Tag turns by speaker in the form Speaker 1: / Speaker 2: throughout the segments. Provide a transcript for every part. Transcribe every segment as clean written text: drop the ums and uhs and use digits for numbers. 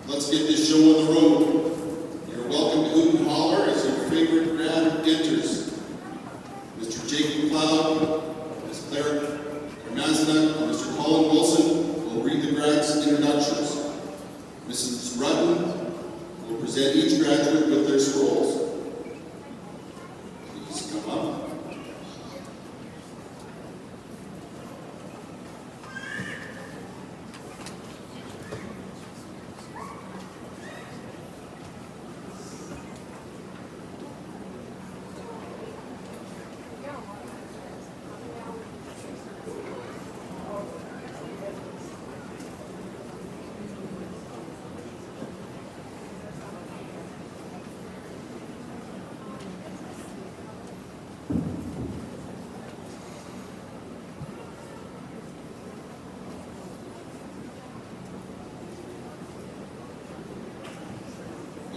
Speaker 1: Let's get this show on the road. You're welcome to Hoot and Holler as your favorite grad enters. Mr. Jake McLeod, Ms. Claire Karmaznak, and Mr. Colin Wilson will read the grads' introductions. Mrs. Rutten will present each graduate with their scrolls. Please come up.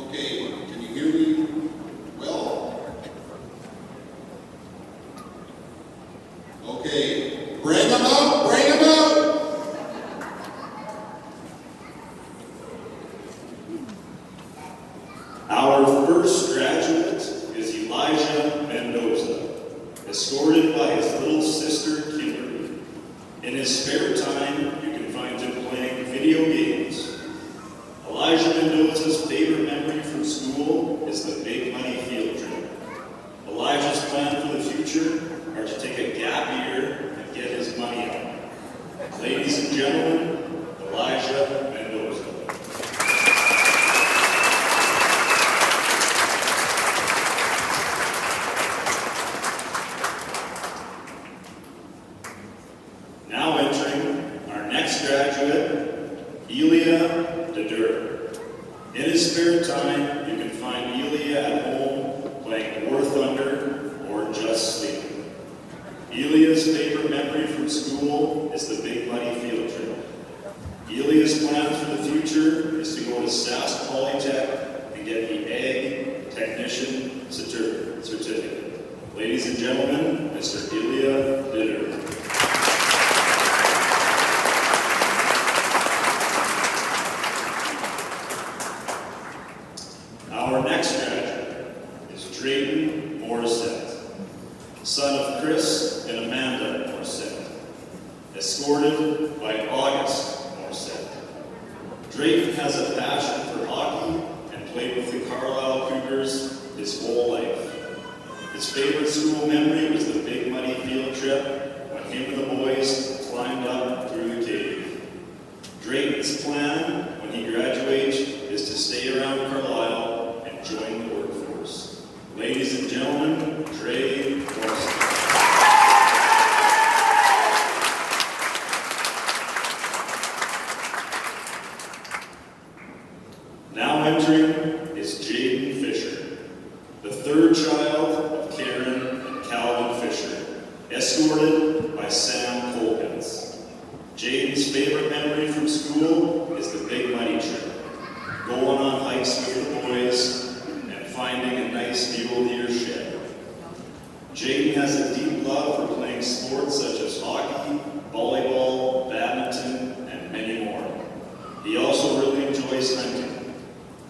Speaker 1: Okay, can you hear me well? Okay, bring them out, bring them out!
Speaker 2: Our first graduate is Elijah Mendoza, escorted by his little sister Kimberly. In his spare time, you can find him playing video games. Elijah Mendoza's favorite memory from school is the big money field trip. Elijah's plan for the future are to take a gap year and get his money up. Ladies and gentlemen, Elijah Mendoza. Now entering our next graduate, Elia In his spare time, you can find Elia at home playing War Thunder or just sleeping. Elia's favorite memory from school is the big money field trip. Elia's plans for the future is to go to Sask Polytech and get the Ag Technician certificate. Ladies and gentlemen, Mr. Elia Ditter. Our next graduate is Drayton Morissette, son of Chris and Amanda Morissette, escorted by August Morissette. Drayton has a passion for hockey and played with the Carlisle Cougars his whole life. His favorite school memory was the big money field trip when him and the boys climbed up through the cave. Drayton's plan when he graduates is to stay around Carlisle join the workforce. Ladies and gentlemen, Trey Morrison. Now entering is Jaden Fisher, the third child of Karen and Calvin Fisher, escorted by Sam Colkins. Jaden's favorite memory from school is the big money trip, going on hikes with the boys, finding a nice mule deer shed. Jaden has a deep love for playing sports such as hockey, volleyball, badminton, and many more. He also really enjoys hunting.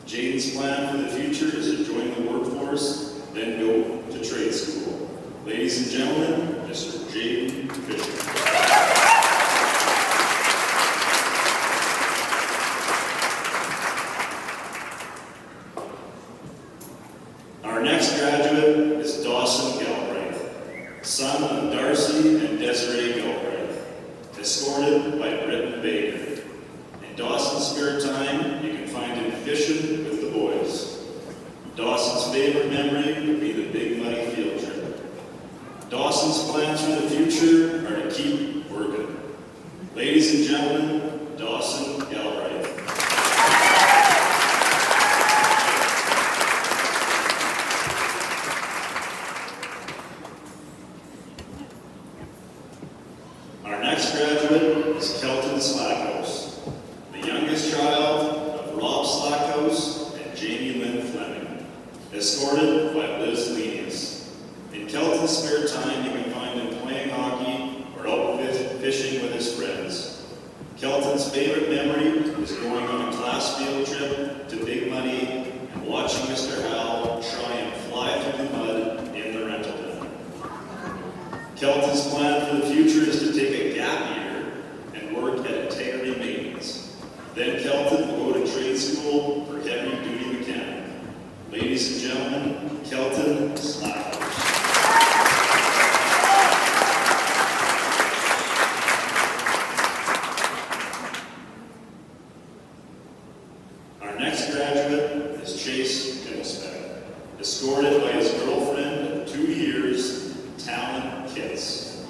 Speaker 2: Jaden's plan for the future is to join the workforce, then go to trade school. Ladies and gentlemen, Mr. Jaden Fisher. Our next graduate is Dawson Galbraith, son of Darcy and Desiree Galbraith, escorted by Britton Baker. In Dawson's spare time, you can find him fishing with the boys. Dawson's favorite memory would be the big money field trip. Dawson's plans for the future are to keep working. Ladies and gentlemen, Dawson Galbraith. Our next graduate is Kelton Slackhouse, the youngest child of Rob Slackhouse and Jamie Lynn Fleming, escorted by Liz Lenius. In Kelton's spare time, you can find him playing hockey or out fishing with his friends. Kelton's favorite memory is is going on a class field trip to Big Money and watching Mr. Hal try and fly through the mud in the rental van. Kelton's plan for the future is to take a gap year and work at integrity maintenance. Then Kelton will go to trade school for heavy-duty mechanic. Ladies and gentlemen, Kelton Slackers. Our next graduate is Chase Middlespeck, escorted by his girlfriend of 2 years, Talon Kitts.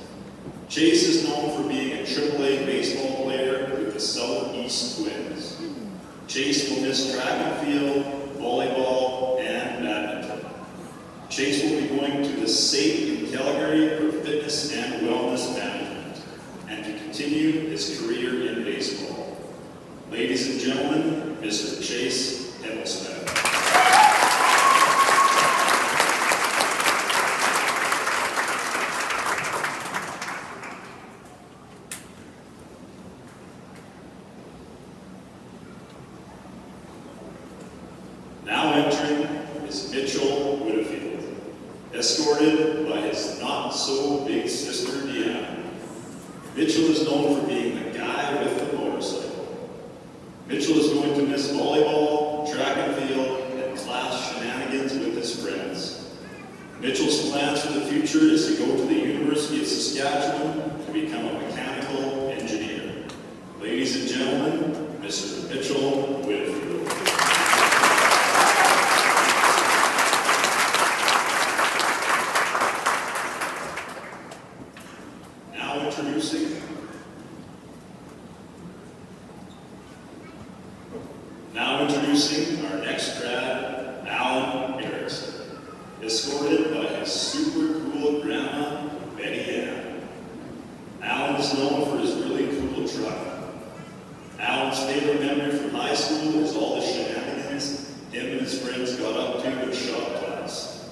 Speaker 2: Chase is known for being a AAA baseball player with the Southeast Twins. Chase will miss track and field, volleyball, and badminton. Chase will be going to the SAIT in Calgary for fitness and wellness management, and to continue his career in baseball. Ladies and gentlemen, Mr. Chase Middlespeck. Now entering is Mitchell Whitfield, escorted by his not-so-big sister Deanna. Mitchell is known for being the guy with the motorcycle. Mitchell is going to miss volleyball, track and field, and class shenanigans with his friends. Mitchell's plans for the future is to go to the University of Saskatchewan to become a mechanical engineer. Ladies and gentlemen, Mr. Mitchell Whitfield. Now introducing our next grad, Alan Erickson, escorted by his super cool grandma, Betty Ann. Alan is known for his really cool truck. Alan's favorite memory from high school is all the shenanigans him and his friends got up to in shop class,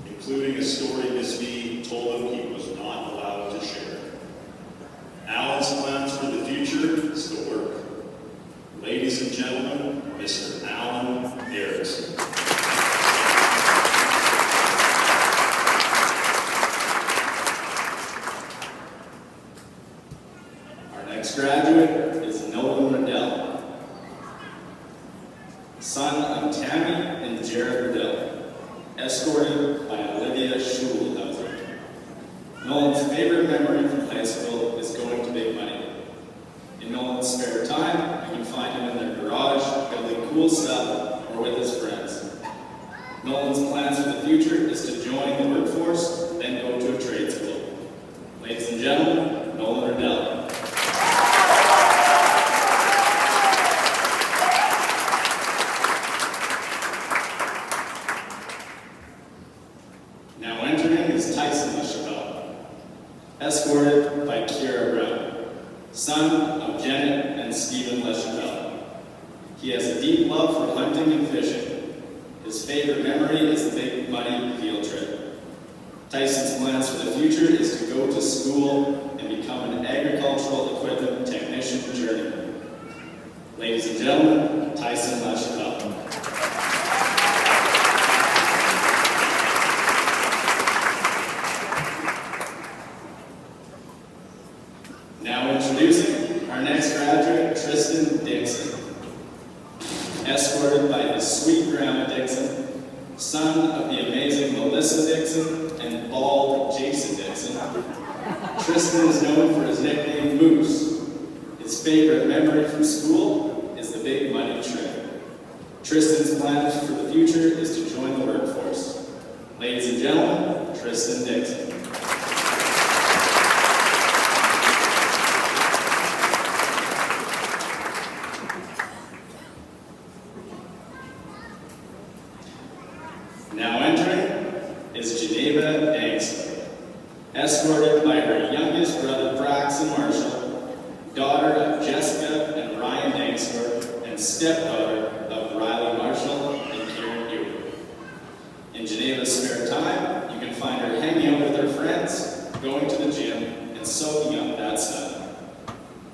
Speaker 2: including a story Miss V told him he was not allowed to share. Alan's plans for the future is to work. Ladies and gentlemen, Mr. Alan Erickson.
Speaker 3: Our next graduate is Nolan Riddell, son of Tammy and Jared Riddell, escorted by Olivia Schulhauser. Nolan's favorite memory from high school is going to Big Money. In Nolan's spare time, you can find him in their garage, building cool stuff, or with his friends. Nolan's plans for the future is to join the workforce, then go to a trade school. Ladies and gentlemen, Nolan Riddell. Now entering is Tyson LaChapelle, escorted by Kira Brown, son of Janet and Stephen LaChapelle. He has a deep love for hunting and fishing. His favorite memory is the Big Money field trip. Tyson's plans for the future is to go to school and become an agricultural equipment technician journeyman. Ladies and gentlemen, Tyson LaChapelle. Now introducing our next graduate, Tristan Dixon, escorted by his sweet grandma Dixon, son of the amazing Melissa Dixon and bald Jason Dixon. Tristan is known for his nickname Moose. His favorite memory from school is the Big Money trip. Tristan's plans for the future is to join the workforce. Ladies and gentlemen, Tristan Dixon. Now entering is Geneva Dangsler, escorted by her youngest brother Braxton Marshall, daughter of Jessica and Ryan Dangsler, and stepdaughter of Riley Marshall and Karen Hewitt. In Geneva's spare time, you can find her hanging out with her friends, going to the gym, and soaking up that sun.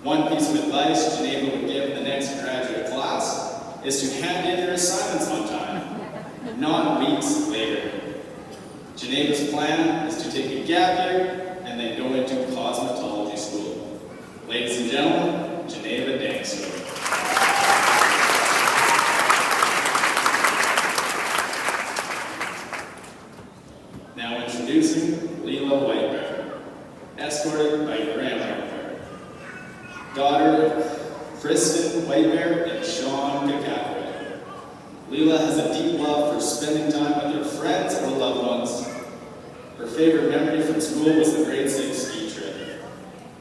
Speaker 3: One piece of advice Geneva would give the next graduate class is to hand in your assignments on time, not weeks later. Geneva's plan is to take a gap year and then go into cosmetology school. Ladies and gentlemen, Geneva Dangster. Now introducing Leela Whitebear, escorted by Graham Whitebear, daughter of Kristen Whitebear and Sean Kakakwe. Leela has a deep love for spending time with her friends or loved ones. Her favorite memory from school was the grade 6 ski trip.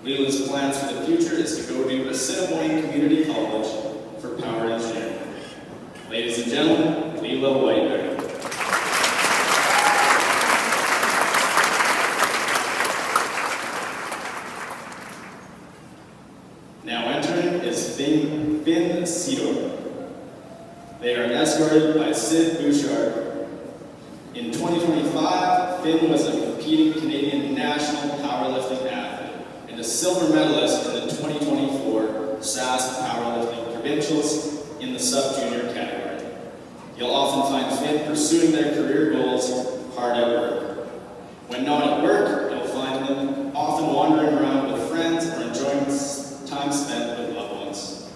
Speaker 3: Leela's plans for the future is to go to Assiniboine Community College for power engineering. Ladies and gentlemen, Leela Whitebear. Now entering is Finn Cedar. They are escorted by Sid Bouchard. In 2025, Finn was a competing Canadian national powerlifting athlete and a silver medalist in the 2024 SAS Powerlifting Provincials in the sub-junior category. You'll often find Finn pursuing their career goals hard at work. When not at work, you'll find them often wandering around with friends or enjoying time spent with loved ones.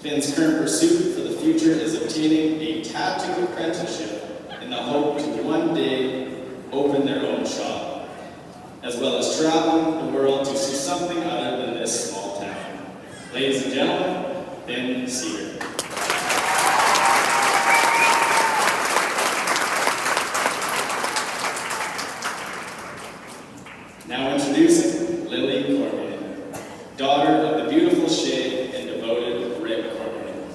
Speaker 3: Finn's current pursuit for the future is obtaining a tattoo apprenticeship in the hope to one day open their own shop, as well as traveling the world to see something other than this small town. Ladies and gentlemen, Finn Cedar. Now introducing Lily Cormier, daughter of the beautiful Shay and devoted Rick Cormier.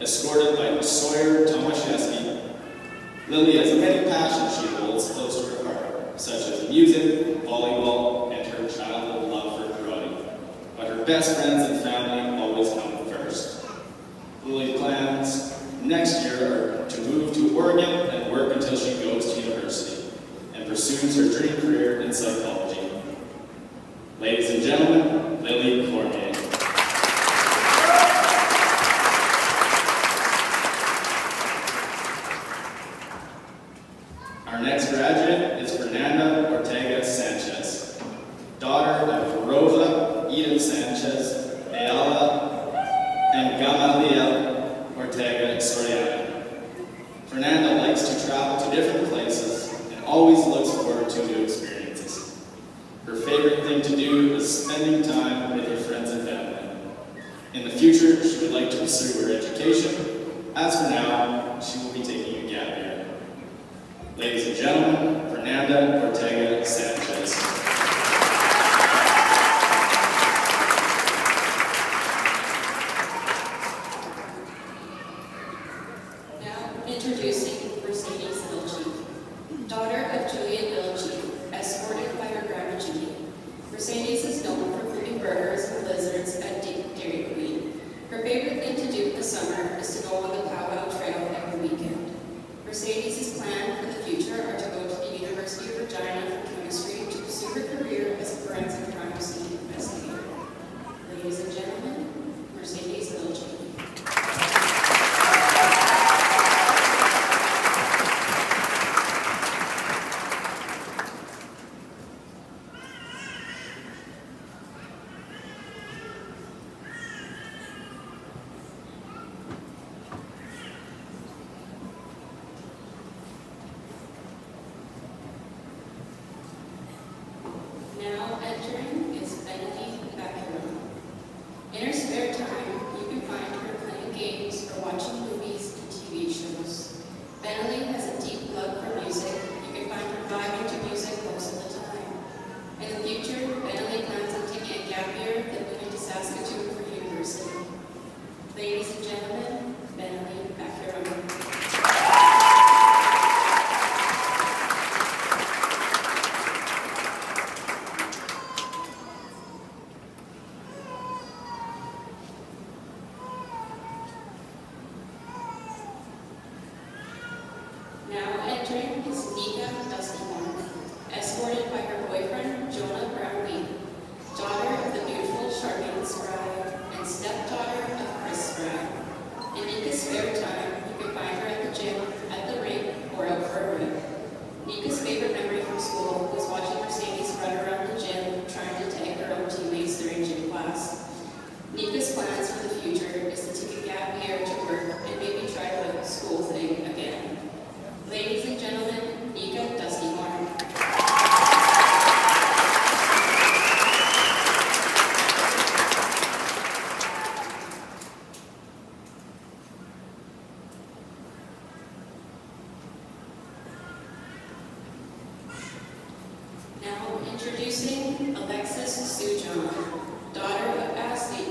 Speaker 3: Escorted by Sawyer Tomaszewski, Lily has many passions she holds close to her heart, such as music, volleyball, and her childhood love for karate. But her best friends and family always come first. Lily's plans next year are to move to Oregon and work until she goes to university and pursues her dream career in psychology. Ladies and gentlemen, Lily Cormier. Our next graduate is Fernanda Ortega Sanchez, daughter of Rosa Eden Sanchez, Ayala, and Gamaliel Ortega Soriano. Fernanda likes to travel to different places and always looks forward to new experiences. Her favorite thing to do is spending time with her friends and family. In the future, she would like to pursue her education. As for now, she will be taking a gap year. Ladies and gentlemen, Fernanda Ortega Sanchez.
Speaker 4: Now introducing Mercedes Ilchi, daughter of Julian Ilchi, escorted by her grandma Judy. Mercedes is known for cooking burgers and blizzards at Dairy Queen. Her favorite thing to do in the summer is to go on the powwow trail every weekend. Mercedes' plans for the future are to go to the University of Regina for chemistry Nika's plans for the future is to take a gap year to work and maybe try the school thing again. Ladies and gentlemen, Nika Dustymore. Now introducing Alexis Sujon, daughter of Ashley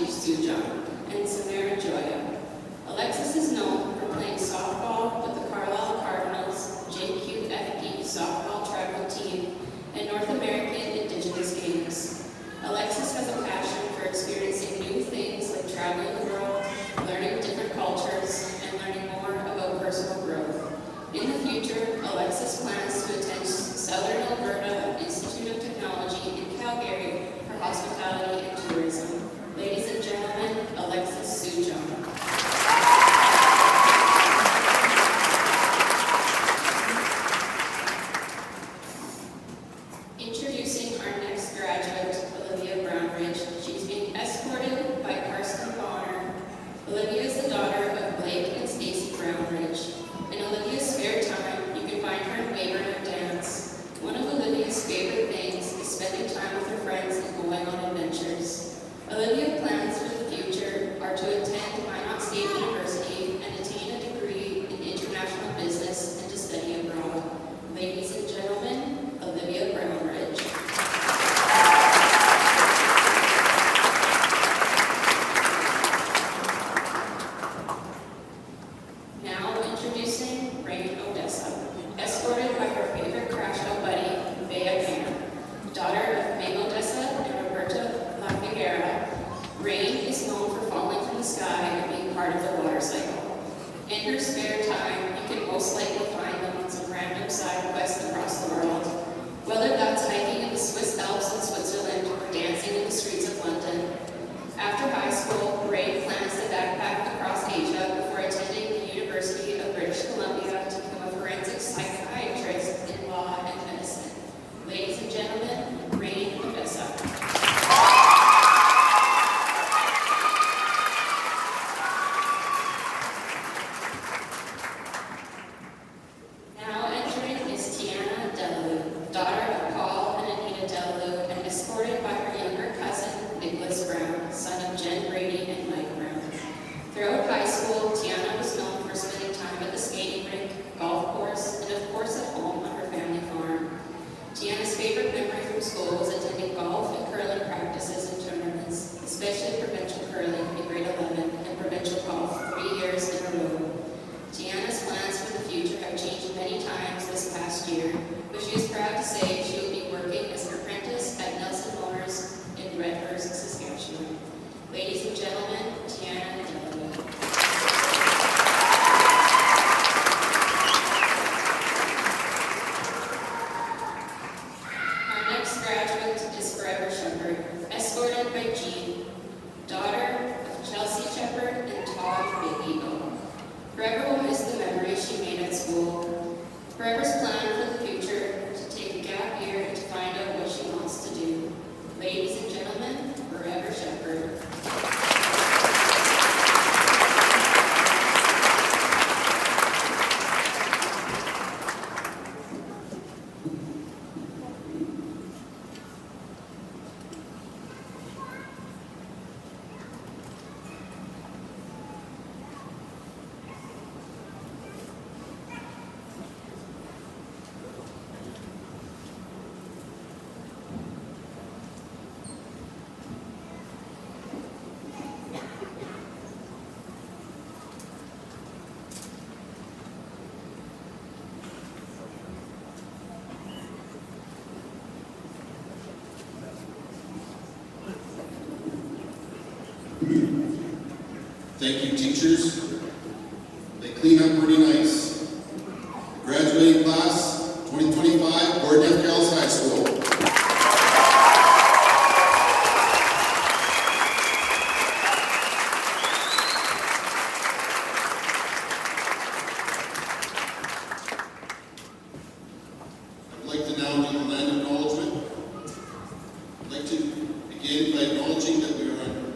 Speaker 4: Sujon and Samara Joya. Alexis is known for playing softball with the Carlisle Cardinals, JQFD softball travel team, and North American Indigenous Games. Alexis has a passion for experiencing new things like traveling the world, learning different cultures, and learning more about personal growth. In the future, Alexis plans to attend Southern Alberta Institute of Technology in Calgary for hospitality and tourism. Ladies and gentlemen, Alexis Sujon. Introducing our next graduate, Olivia Brownridge. She's being escorted by Karsten Bonner. Olivia is the daughter of Blake and Stacy Brownridge. In Olivia's spare time, you can find her in Weyburn and dance. One of Olivia's favorite things is spending time with her friends and going on adventures. Olivia's plans for the future are to attend Minot State University and attain a degree in international business and to study abroad. Ladies and gentlemen, Olivia Brownridge. Now introducing Rain Odessa, escorted by her favorite crash out buddy, Bea Gann, daughter of Meg Odessa and Roberta La Figuera. Rain is known for falling from the sky and being part of the water cycle. In her spare time, you can most likely find them on some random side quest across the world. Whether that's hiking in the Swiss Alps in Switzerland or dancing in the streets of London. After high school, Rain plans to backpack across Asia before attending the University of British Columbia to become a forensic psychiatrist in law and medicine. Ladies and gentlemen, Rain Odessa. Now entering is Tiana Delou, daughter of Paul and Anita Delou, and escorted by her younger cousin, Nicholas Brown, son of Jen Brady and Mike Brown. Throughout high school, Tiana was known for spending time at the skating rink, golf course, and of course at home on her family farm. Tiana's favorite memory from school was attending golf and curling practices and tournaments, especially provincial curling in grade 11 and provincial golf 3 years in a row. Tiana's plans for the future have changed many times this past year, but she is proud to say she will be working as an apprentice at Nelson Motors in Redhurst, Saskatchewan. Ladies and gentlemen, Tiana Delou. Our next graduate is Forever Shepherd, escorted by Jean, daughter of Chelsea Shepherd and Todd Big Eagle. Forever will miss the memories she made at school. Forever's plan for the future to take a gap year and to find out what she wants to do. Ladies and gentlemen, Forever Shepherd.
Speaker 1: Thank you, teachers. They clean up pretty nice. Graduating class 2025, Gordon F Kells High School. I'd like to now do the land acknowledgement. I'd like to begin by acknowledging that we are on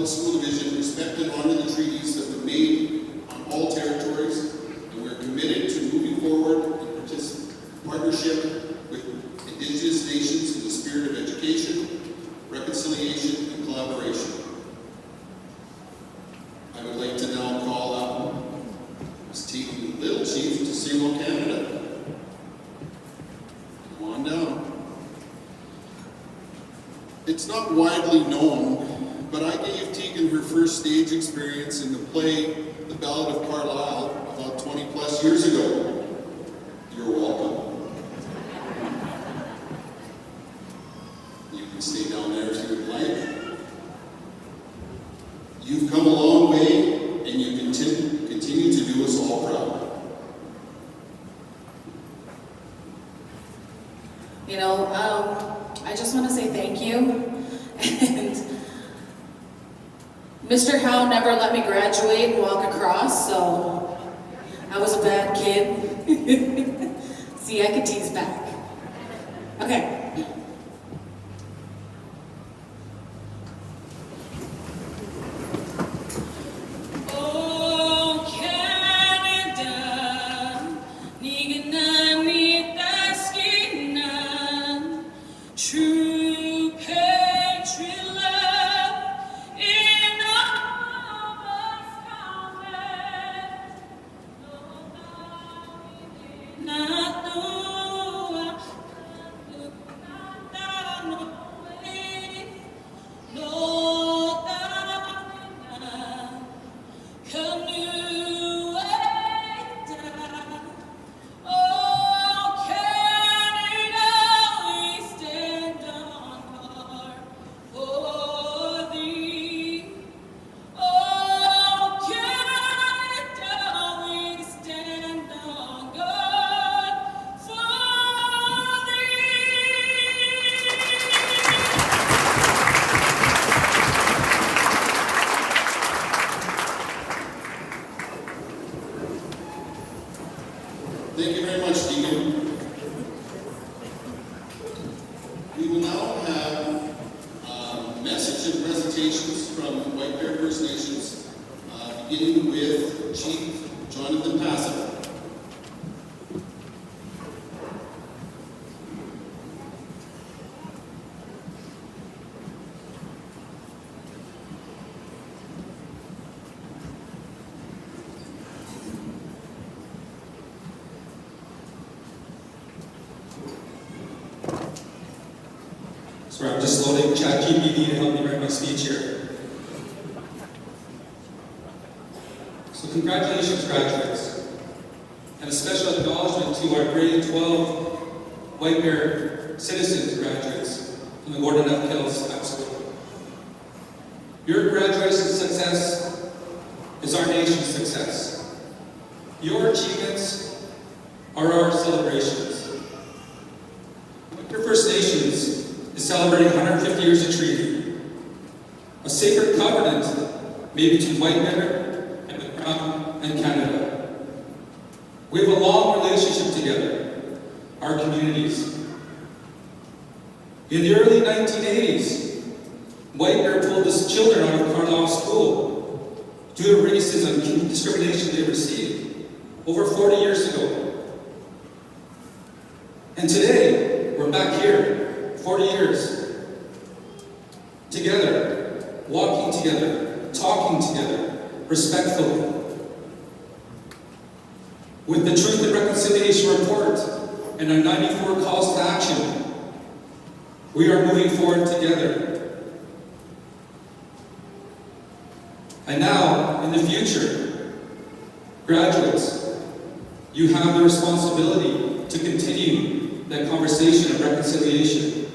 Speaker 1: school division respect and honor the treaties that were made on all territories, and we're committed to moving forward in partnership with Indigenous nations in the spirit of education, reconciliation, and collaboration. I would like to now call up Ms. Tegan Little Chief to Simo, Canada. Come on down. It's not widely known, but I gave Tegan her first stage experience in the play The Ballad of Carlisle about 20 plus years ago. You're welcome. You can stay down there if you would like. You've come a long way, and you continue to do us all proud.
Speaker 5: I just want to say thank you. And Mr. Howe never let me graduate and walk across, so I was a bad kid. See, I could tease back. Okay.
Speaker 1: Thank you very much, Deacon. We will now have message and presentations from White Bear First Nations, beginning with Chief Jonathan Passett.
Speaker 6: Sorry, I'm just loading ChatGPT to help me write my speech here. So congratulations, graduates. And a special acknowledgement to our grade 12 White Bear Citizens graduates from the Gordon F Kells High School. Your graduation success is our nation's success. Your achievements are our celebrations. White Bear First Nations is celebrating 150 years of treaty, a sacred covenant made between White Bear and the Crown and Canada. We have a long relationship together, our communities. In the early 1980s, White Bear pulled its children out of Carlisle School due to racism and discrimination they received over 40 years ago. And today, we're back here, 40 years, together, walking together, talking together, respectfully. With the Truth and Reconciliation Report and our 94 calls to action, we are moving forward together. And now, in the future, graduates, you have the responsibility to continue that conversation of reconciliation.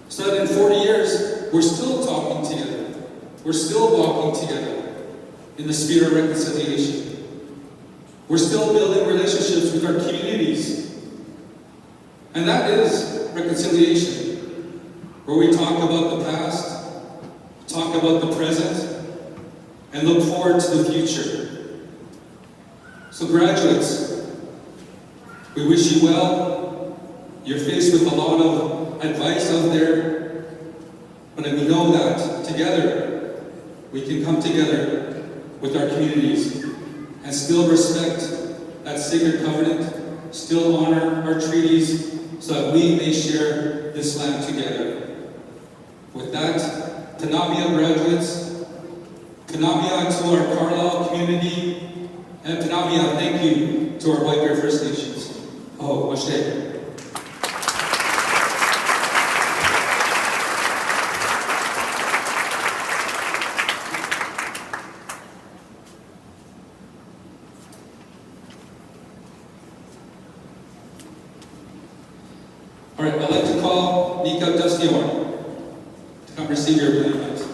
Speaker 6: So that in 40 years, we're still talking together. We're still walking together in the spirit of reconciliation. We're still building relationships with our communities. And that is reconciliation, where we talk about the past, talk about the present, and look forward to the future. So graduates, we wish you well. You're faced with a lot of advice out there, but we know that together we can come together with our communities and still respect that sacred covenant, still honor our treaties, so that we may share this land together. With that, Tanabia graduates, Tanabia to our Carlisle community, and Tanabia, thank you to our White Bear First Nations. Oh, Washe. All right, I'd like to call Nika Dustior to come receive your appointment.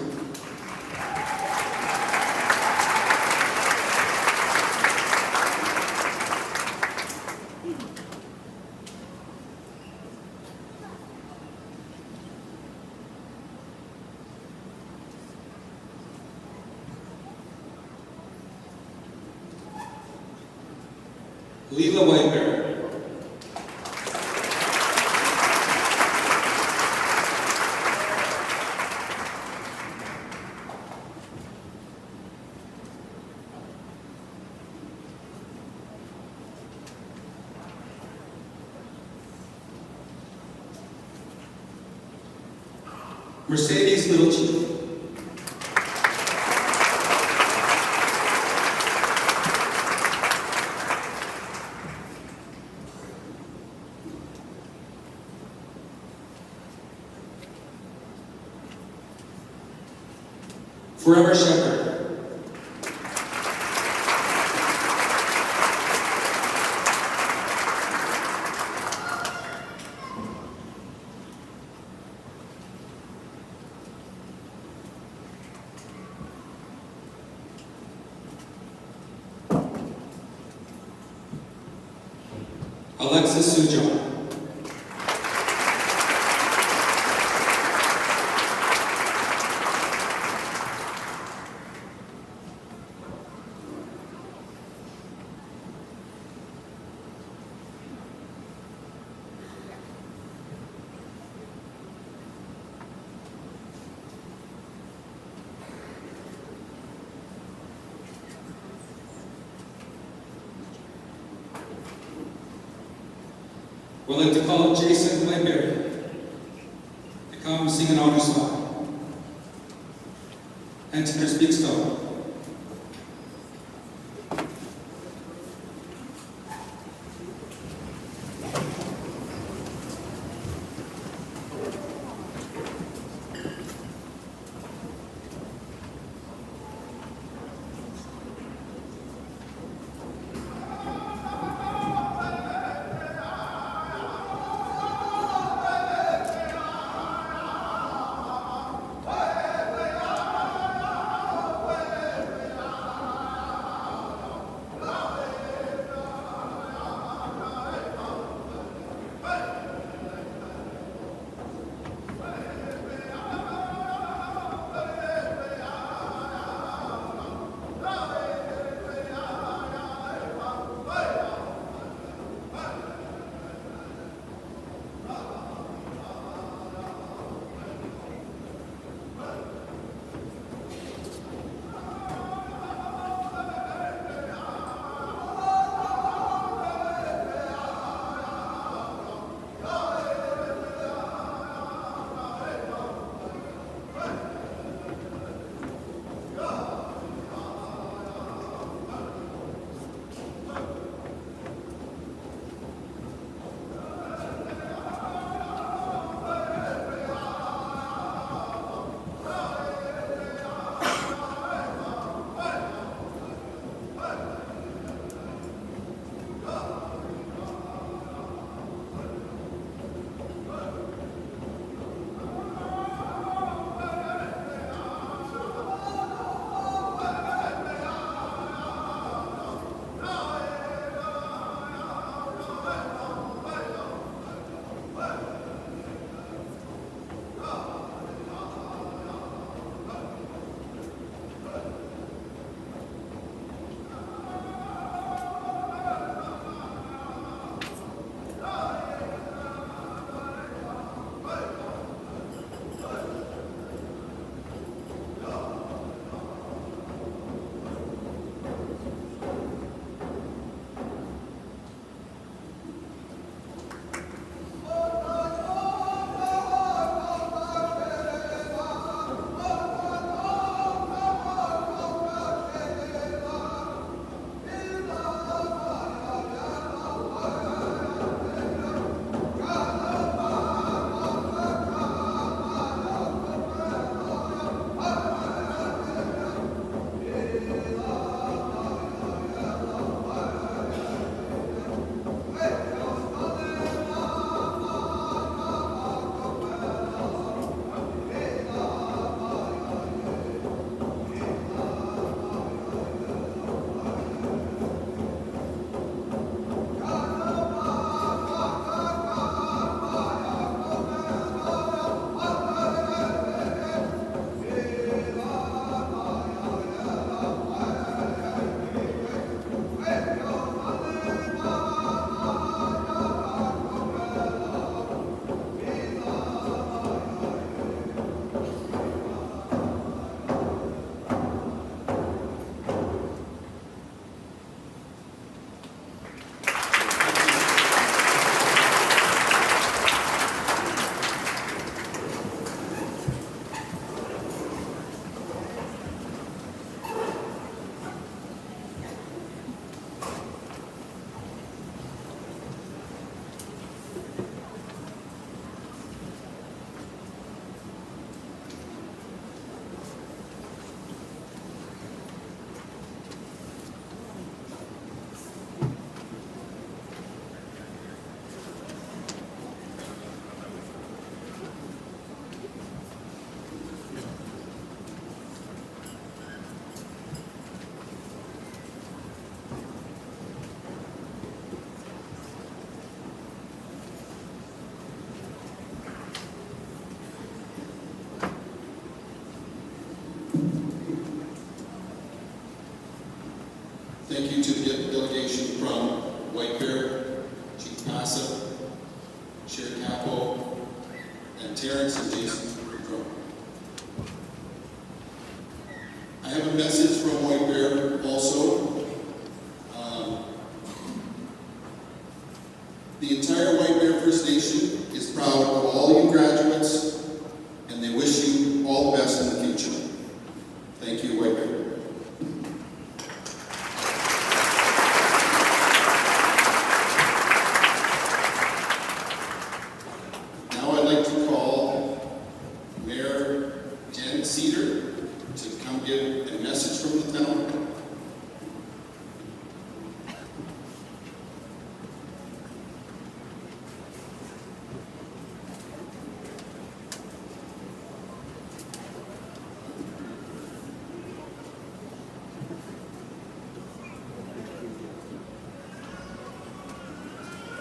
Speaker 6: Leela Whitebear. Mercedes Little Chief. Forever Shepherd. Alexis Sujon. We'd like to call Jason Whiteberry to come sing an honor song. And tenor speak stone.
Speaker 1: Thank you to the delegation from White Bear, Chief Passa, Sherry Capo, and Terrence and Jason from. I have a message from White Bear also. The entire White Bear First Nation is proud of all you graduates, and they wish you all the best in the future. Thank you, White Bear. Now I'd like to call Mayor Jen Cedar to come give a message from the town.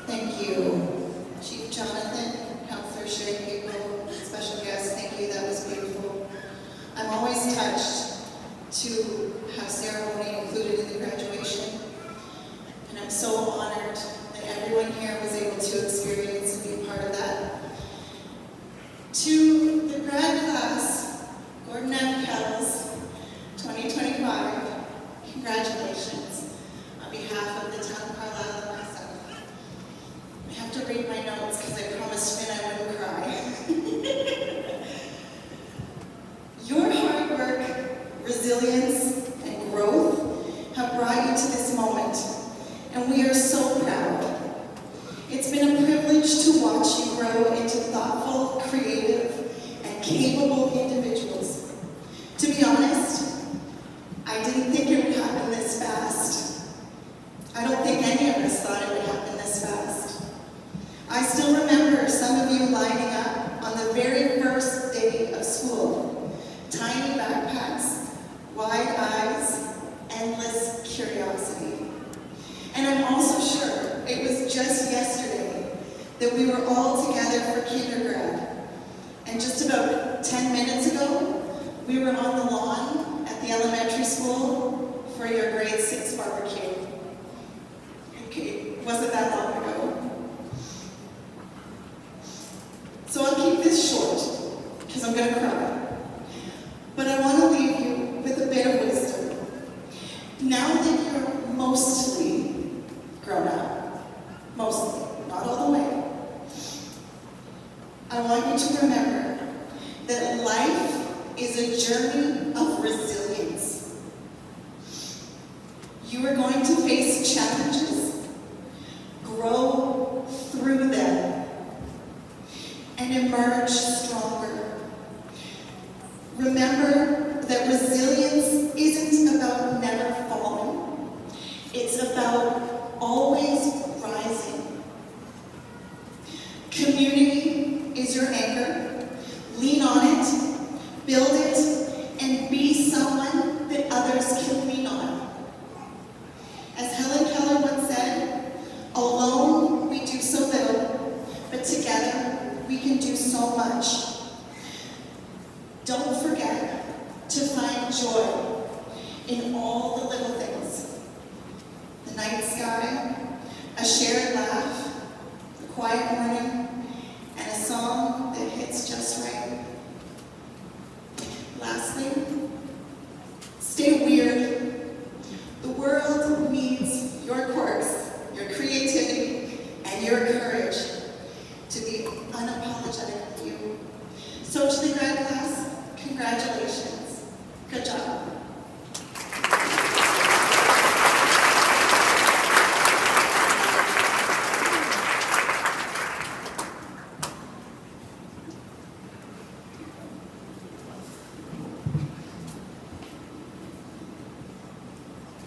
Speaker 7: Thank you, Chief Jonathan, Councillor Shay People, special guest, thank you, that was beautiful. I'm always touched to have ceremony included in the graduation, and I'm so honored that everyone here was able to experience and be a part of that. To the grad class, Gordon F Kells, 2025, congratulations on behalf of the town of Carlisle and myself. I have to read my notes because I promised Finn I wouldn't cry. Your hard work, resilience, and growth have brought you to this moment, and we are so proud. It's been a privilege to watch you grow into thoughtful, creative, and capable individuals. To be honest, I didn't think it would happen this fast. I don't think any of us thought it would happen this fast. I still remember some of you lining up on the very first day of school. Tiny backpacks, wide eyes, endless curiosity. And I'm also sure it was just yesterday that we were all together for kindergarten. And just about 10 minutes ago, we were on the lawn at the elementary school for your grade 6 barbecue. Okay, wasn't that long ago. So I'll keep this short, because I'm going to cry. But I want to leave you with a bit of wisdom. Now that you're mostly grown up, mostly, not all the way, I want you to remember that life is a journey of resilience. You are going to face challenges, grow through them, and emerge stronger. Remember that resilience isn't about never falling. It's about always rising. Community is your anchor. Lean on it, build it, and be someone that others can lean on. As Helen Keller once said, alone we do so little, but together we can do so much. Don't forget to find joy in all the little things. The night sky, a shared laugh, a quiet morning, and a song that hits just right. Lastly, stay weird. The world needs your quirks, your creativity, and your courage to be unapologetic you. So to the grad class, congratulations. Good job.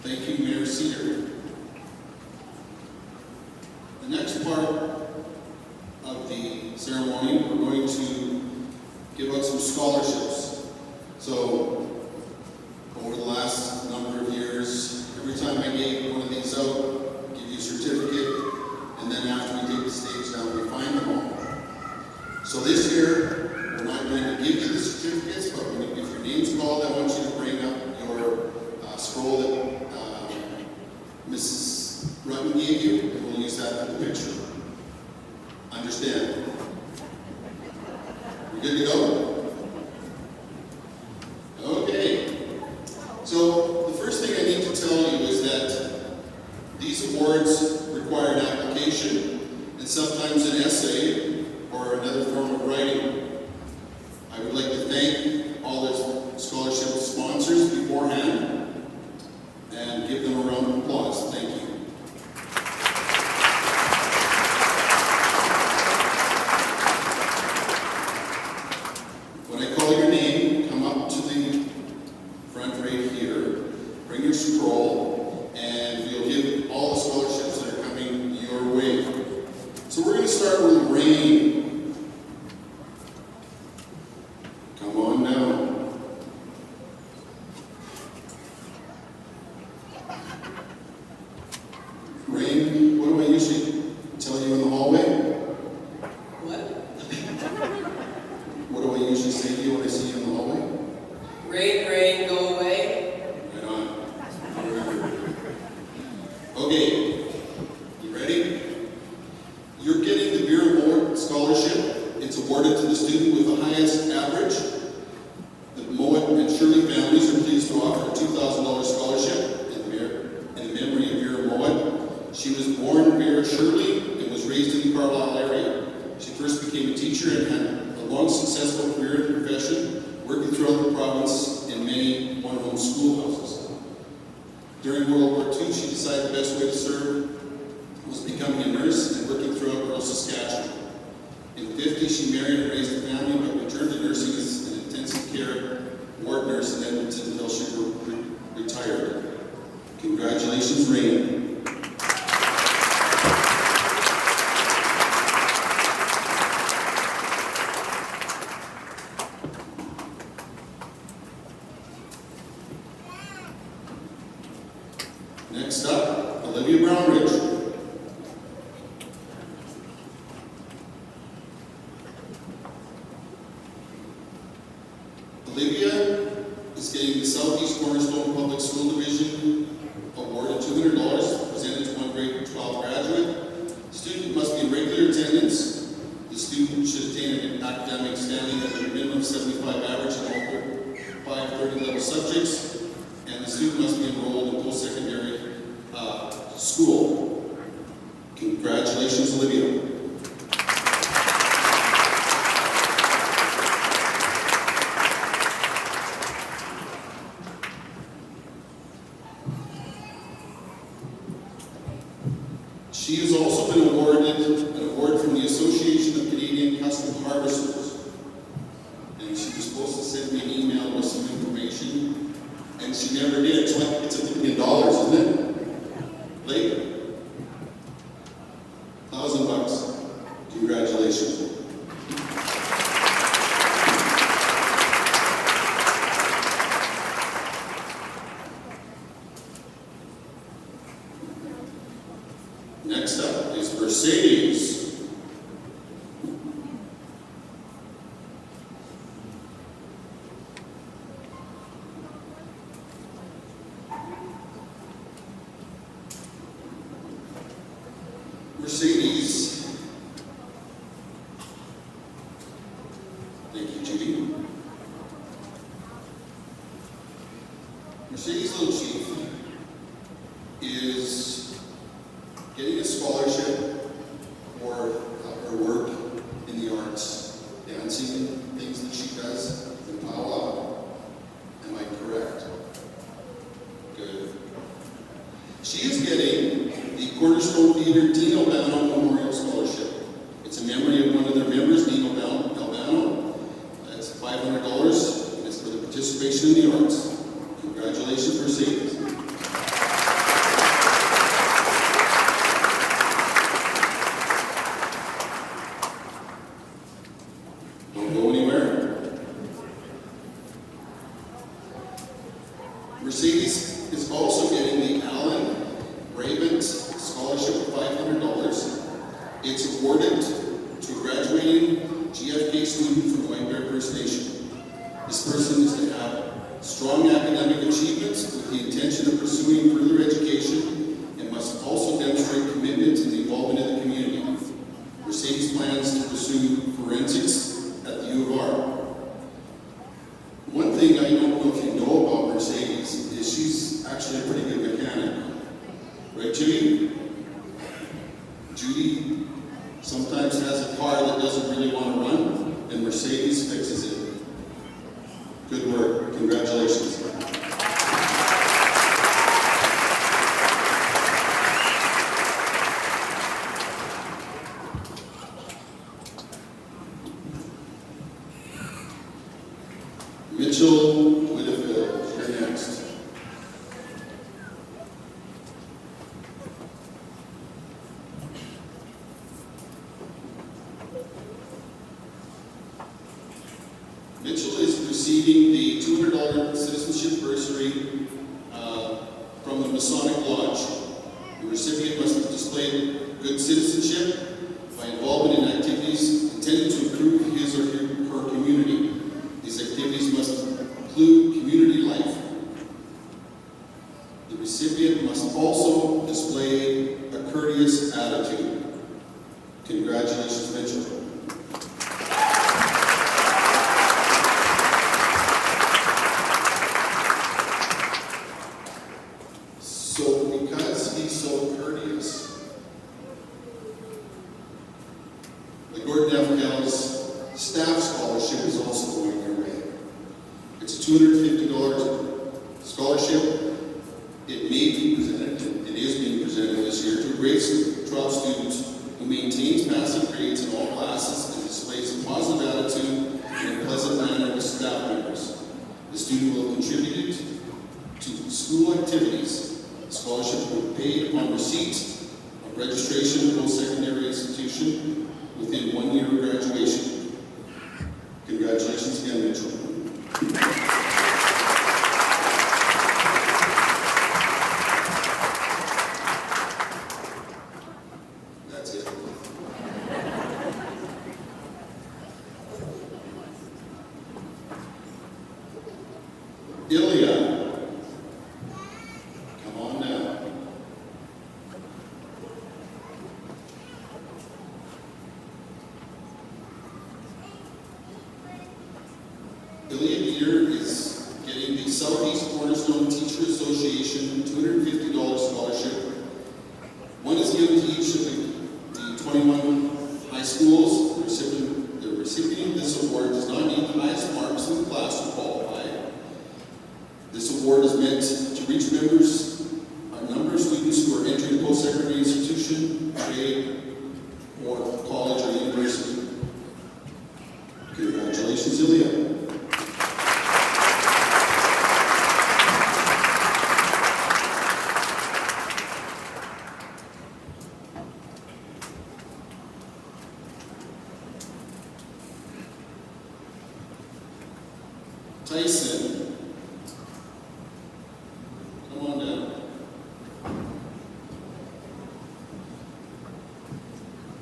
Speaker 1: Thank you, Mayor Cedar. The next part of the ceremony, we're going to give out some scholarships. So, over the last number of years, every time I gave one of these out, give you a certificate, and then after we take the stage down, we find them all. So this year, we're not going to give you the certificates, but if your name's called, I want you to bring up your scroll that we gave you, and we'll use that for the picture. Understand? We good to go? Okay. So the first thing I need to tell you is that these awards require an application and sometimes an essay or another form of writing. I would like to thank all the scholarship sponsors beforehand and give them a round of applause. Thank you. When I call your name, come up to the front right here, bring your scroll, and we'll give all the scholarships that are coming your way. So we're going to start with Rain. Come on down. Rain, what do I usually tell you in the hallway?
Speaker 5: What?
Speaker 1: What do I usually say to you when I see you in the hallway?
Speaker 5: Rain, rain, go away.
Speaker 1: Right on. Okay, you ready? You're getting the Beer Award Scholarship. It's awarded to the student with the highest average. The Mowat and Shirley families are pleased to offer a $2,000 scholarship in memory of Vera Mowat. She was born Vera Shirley and was raised in the Carlisle area. She first became a teacher and had a long successful career in the profession, working throughout the province in many one-home schoolhouses. During World War II, she decided the best way to serve was becoming a nurse and working throughout rural Saskatchewan. In the 50s, she married and raised a family, but returned to nursing as an intensive care ward nurse in Edmonton until she retired. Congratulations, Rain. Next up, Olivia Brownridge. Olivia is getting the Southeast Cornerstone Public School Division awarded $200, presented to one grade 12 graduate. Student must be in regular attendance. The student should attain an academic standing of a minimum of 75 average in all 5 30-level subjects, and the student must be enrolled in post-secondary school. Congratulations, Olivia. She has also been awarded an award from the Association of Canadian Custom Harvesters. And she was supposed to send me an email with some information, and she never did. So I think it's $1 million, isn't it? Late? $1,000. Congratulations. Next up is Mercedes. Mercedes. Thank you, Judy. Mercedes Little Chief is getting a scholarship for her work in the arts, dancing, things that she does in powwow. Am I correct? Good. She is getting the Cornerstone Theatre Dean Albano Memorial Scholarship. It's in memory of one of their members, Dean Albano. That's $500, and it's for the participation in the arts. Congratulations, Mercedes. Don't go anywhere. Mercedes is also getting the Alan Raven Scholarship of $500. It's awarded to a graduating GFK student from White Bear First Nation. This person is to have strong academic achievements with the intention of pursuing further education and must also demonstrate $500 citizenship bursary from the Masonic Lodge. The recipient must have displayed good citizenship by involvement in activities intended to improve his or her community. These activities must include community life. The recipient must also display a courteous attitude. Congratulations, Mitchell. So, because he's so courteous, the Gordon F Kells Staff Scholarship is also going your way. It's a $250 scholarship. It may be presented, it is being presented this year to a grade 12 student who maintains passing grades in all classes and displays a positive attitude and a pleasant manner with staff members. The student will contribute to school activities. The scholarship will be paid upon receipt of registration in a post-secondary institution within 1 year of graduation. Congratulations again, Mitchell. That's it. Ilya, come on now. Ilya here is getting the Southeast Cornerstone Teacher Association $250 scholarship. One is given to each of the 21 high schools. The recipient of this award does not need the highest marks in the class to qualify. This award is meant to reach a number of students who are entering a post-secondary institution, trade, or college or university. Congratulations, Ilya. Tyson, come on down.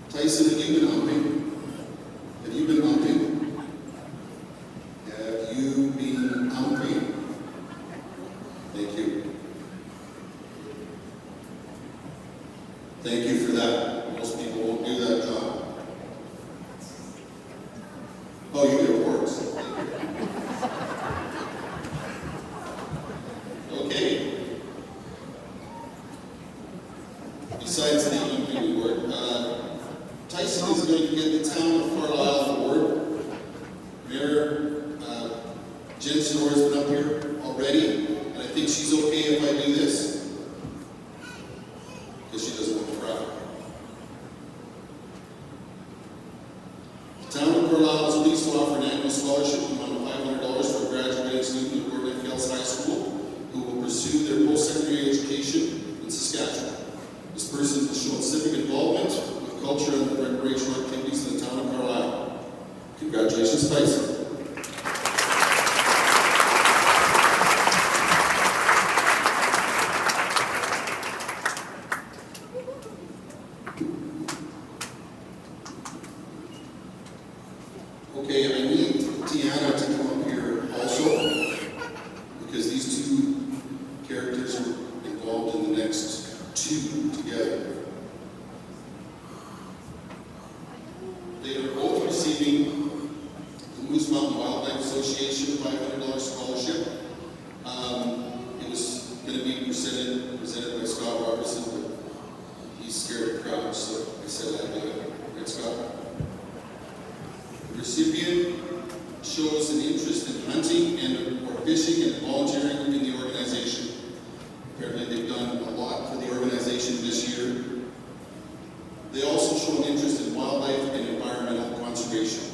Speaker 1: Tyson, have you been humping? Have you been humping? Have you been humping? Thank you. Thank you for that. Most people won't do that job. Oh, you get awards. Okay. Besides the humping award, Tyson is going to get the Town of Carlisle Award. Mayor Jen Snore's been up here already, and I think she's okay if I do this, because she doesn't want to cry. The Town of Carlisle is pleased to offer an annual scholarship amount of $500 for a graduating student of Gordon F Kells High School who will pursue their post-secondary education in Saskatchewan. This person has shown civic involvement with culture and recreational activities in the Town of Carlisle. Congratulations, Tyson. Okay, I need Tiana to come up here also, because these two characters are involved in the next two together. They are both receiving the Moose Mountain Wildlife Association $500 scholarship. It was going to be presented by Scott Robertson, but he's scared of crowds, so I said I'd do it. Right, Scott? The recipient shows an interest in hunting or fishing and volunteering in the organization. Apparently they've done a lot for the organization this year. They also show an interest in wildlife and environmental conservation.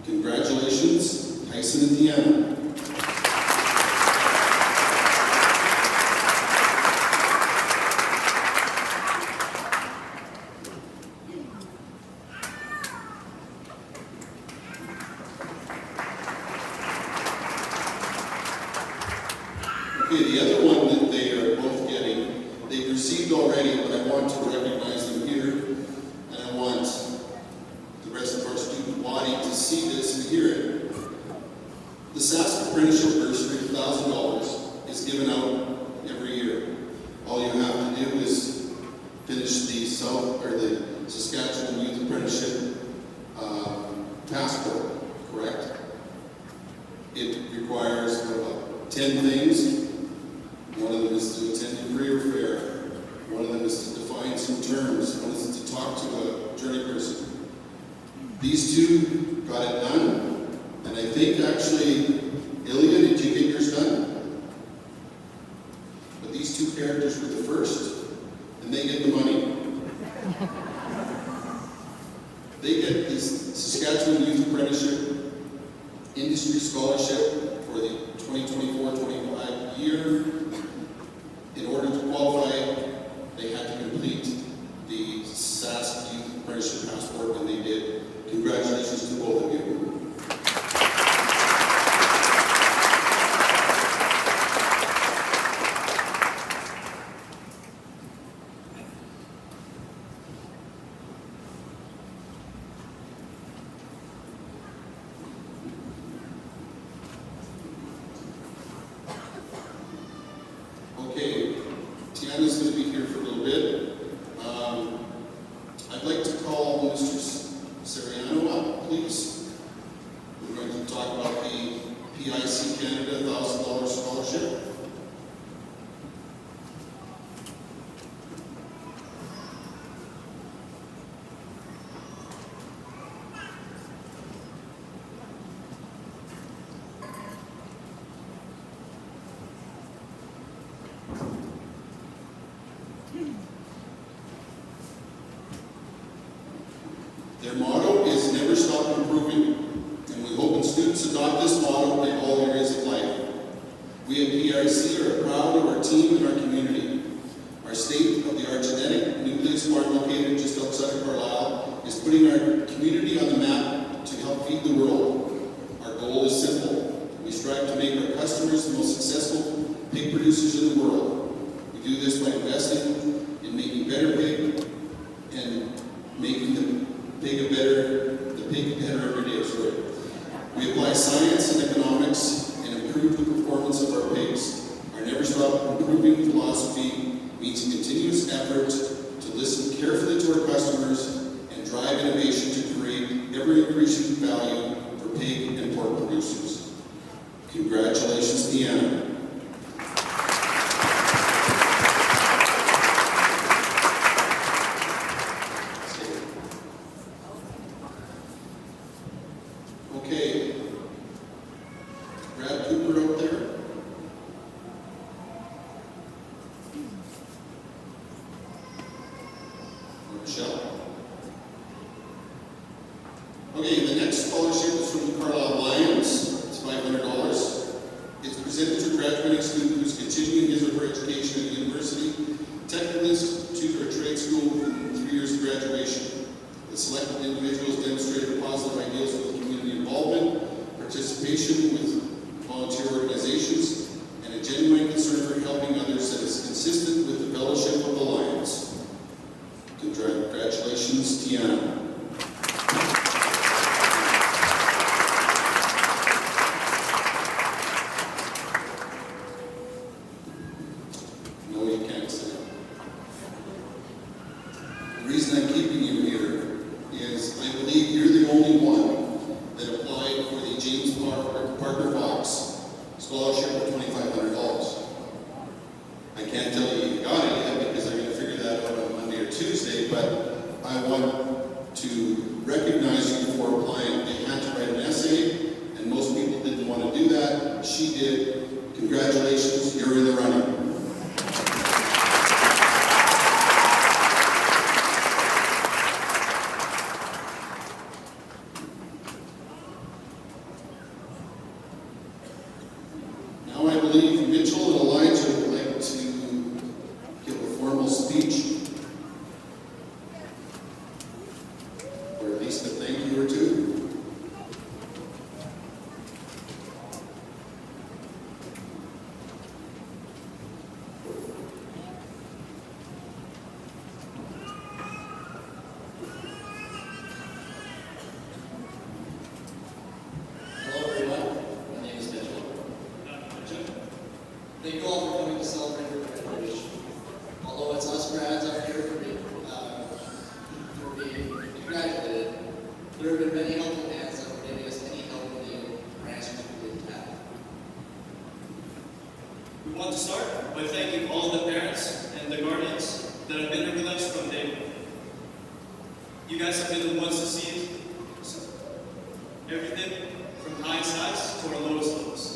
Speaker 1: Congratulations, Tyson and Deanna. one that they are both getting, they've received already, but I want to recognize them here, and I want the rest of our student body to see this and hear it. The Sask Apprenticeship Bursary of $1,000 is given out every year. All you have to do is finish the Saskatchewan Youth Apprenticeship passport, correct? It requires about 10 things. One of them is to attend a career fair. One of them is to define some terms. One is to talk to a journey person. These two got it done, and I think actually, Ilya, did you get yours done? But these two characters were the first, and they get the money. They get the Saskatchewan Youth Apprenticeship Industry Scholarship for the 2024-25 year. In order to qualify, they had to complete the Sask Youth Apprenticeship Passport, and they did. Congratulations to both of you. Okay, Tiana's going to be here for a little bit. I'd like to call Mr. Sariano up, please. We're going to talk about the PIC Canada $1,000 scholarship. Their motto is never stop improving, and we hope students adopt this motto in all areas of life. We at PIC are proud of our team and our community. Our state-of-the-art genetic nucleus farm located just outside of Carlisle is putting our community on the map to help feed the world. Our goal is simple. We strive to make our customers the most successful pig producers in the world. We do this by investing in making better pig and making the pig better every day. Sorry. We apply science and economics and improve the performance of our pigs. Our never stop improving philosophy means a continuous effort to listen carefully to our customers and drive innovation to create ever-increasing value for pig and pork producers. Congratulations, Deanna. Okay, Brad Cooper out there. Or Michelle. Okay, the next scholarship is from the Carlisle Lions. It's $500. It's presented to a graduating student who's continuing his or her education at the university, technical institute, or trade school within 3 years of graduation. The selected individuals demonstrated positive ideals with community involvement, participation with volunteer organizations, and a genuine concern for helping others that is consistent with the fellowship of the Lions. Congratulations, Tiana. No, you can't say. The reason I'm keeping you here is I believe you're the only one that applied for the James Parker Fox scholarship of $2,500. I can't tell you you got it yet because I'm going to figure that out on Monday or Tuesday, but I want to recognize you for applying. They had to write an essay, and most people didn't want to do that. She did. Congratulations, you're in the running. Now I believe Mitchell and Elijah would like to give a formal speech.
Speaker 8: all for coming to celebrate your graduation. Although it's us grads up here for being congratulated, there have been many helpful hands that were giving us any help we needed or answers we didn't have.
Speaker 3: We want to start by thanking all of the parents and the guardians that have been there with us from day one. You guys have been the ones to see everything from highest highs to our lowest lows.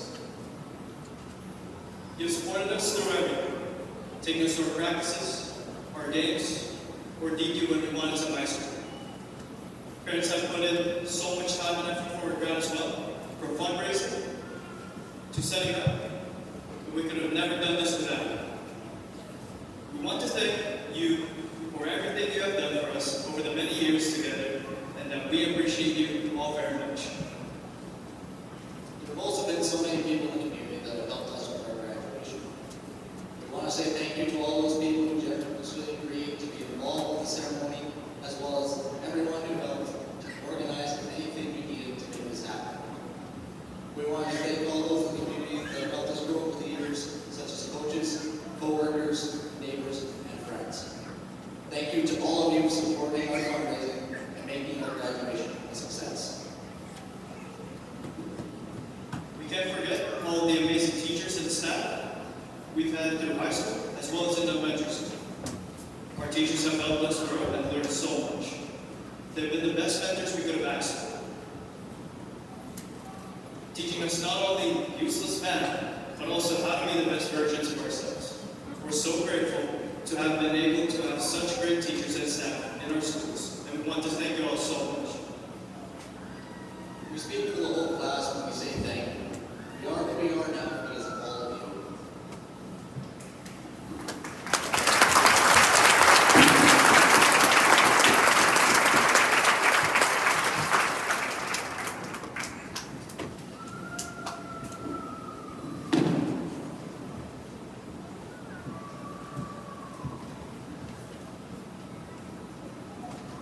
Speaker 3: You've supported us through everything, taking us to our practices, our games, or DQ when we wanted some ice cream. Parents have put in so much time and effort for our grad as well, from fundraising to setting up. We could have never done this without you. We want to thank you for everything you have done for us over the many years together, and that we appreciate you all very much.
Speaker 8: There have also been so many people in the community that have helped us with our graduation. We want to say thank you to all those people who generously agreed to be involved with the ceremony, as well as everyone who helped to organize anything we needed to make this happen. We want to thank all those in the community that have helped us grow over the years, such as coaches, co-workers, neighbors, and friends. Thank you to all of you for supporting our fundraising and making our graduation a success.
Speaker 3: We can't forget all the amazing teachers and staff we've had through high school, as well as in elementary school. Our teachers have helped us grow and learn so much. They've been the best mentors we could have asked for, teaching us not only useless math, but also how to be the best versions of ourselves. We're so grateful to have been able to have such great teachers and staff in our schools, and we want to thank you all so much.
Speaker 8: We speak for the whole class when we say thank you. We are who we are now because of all of you.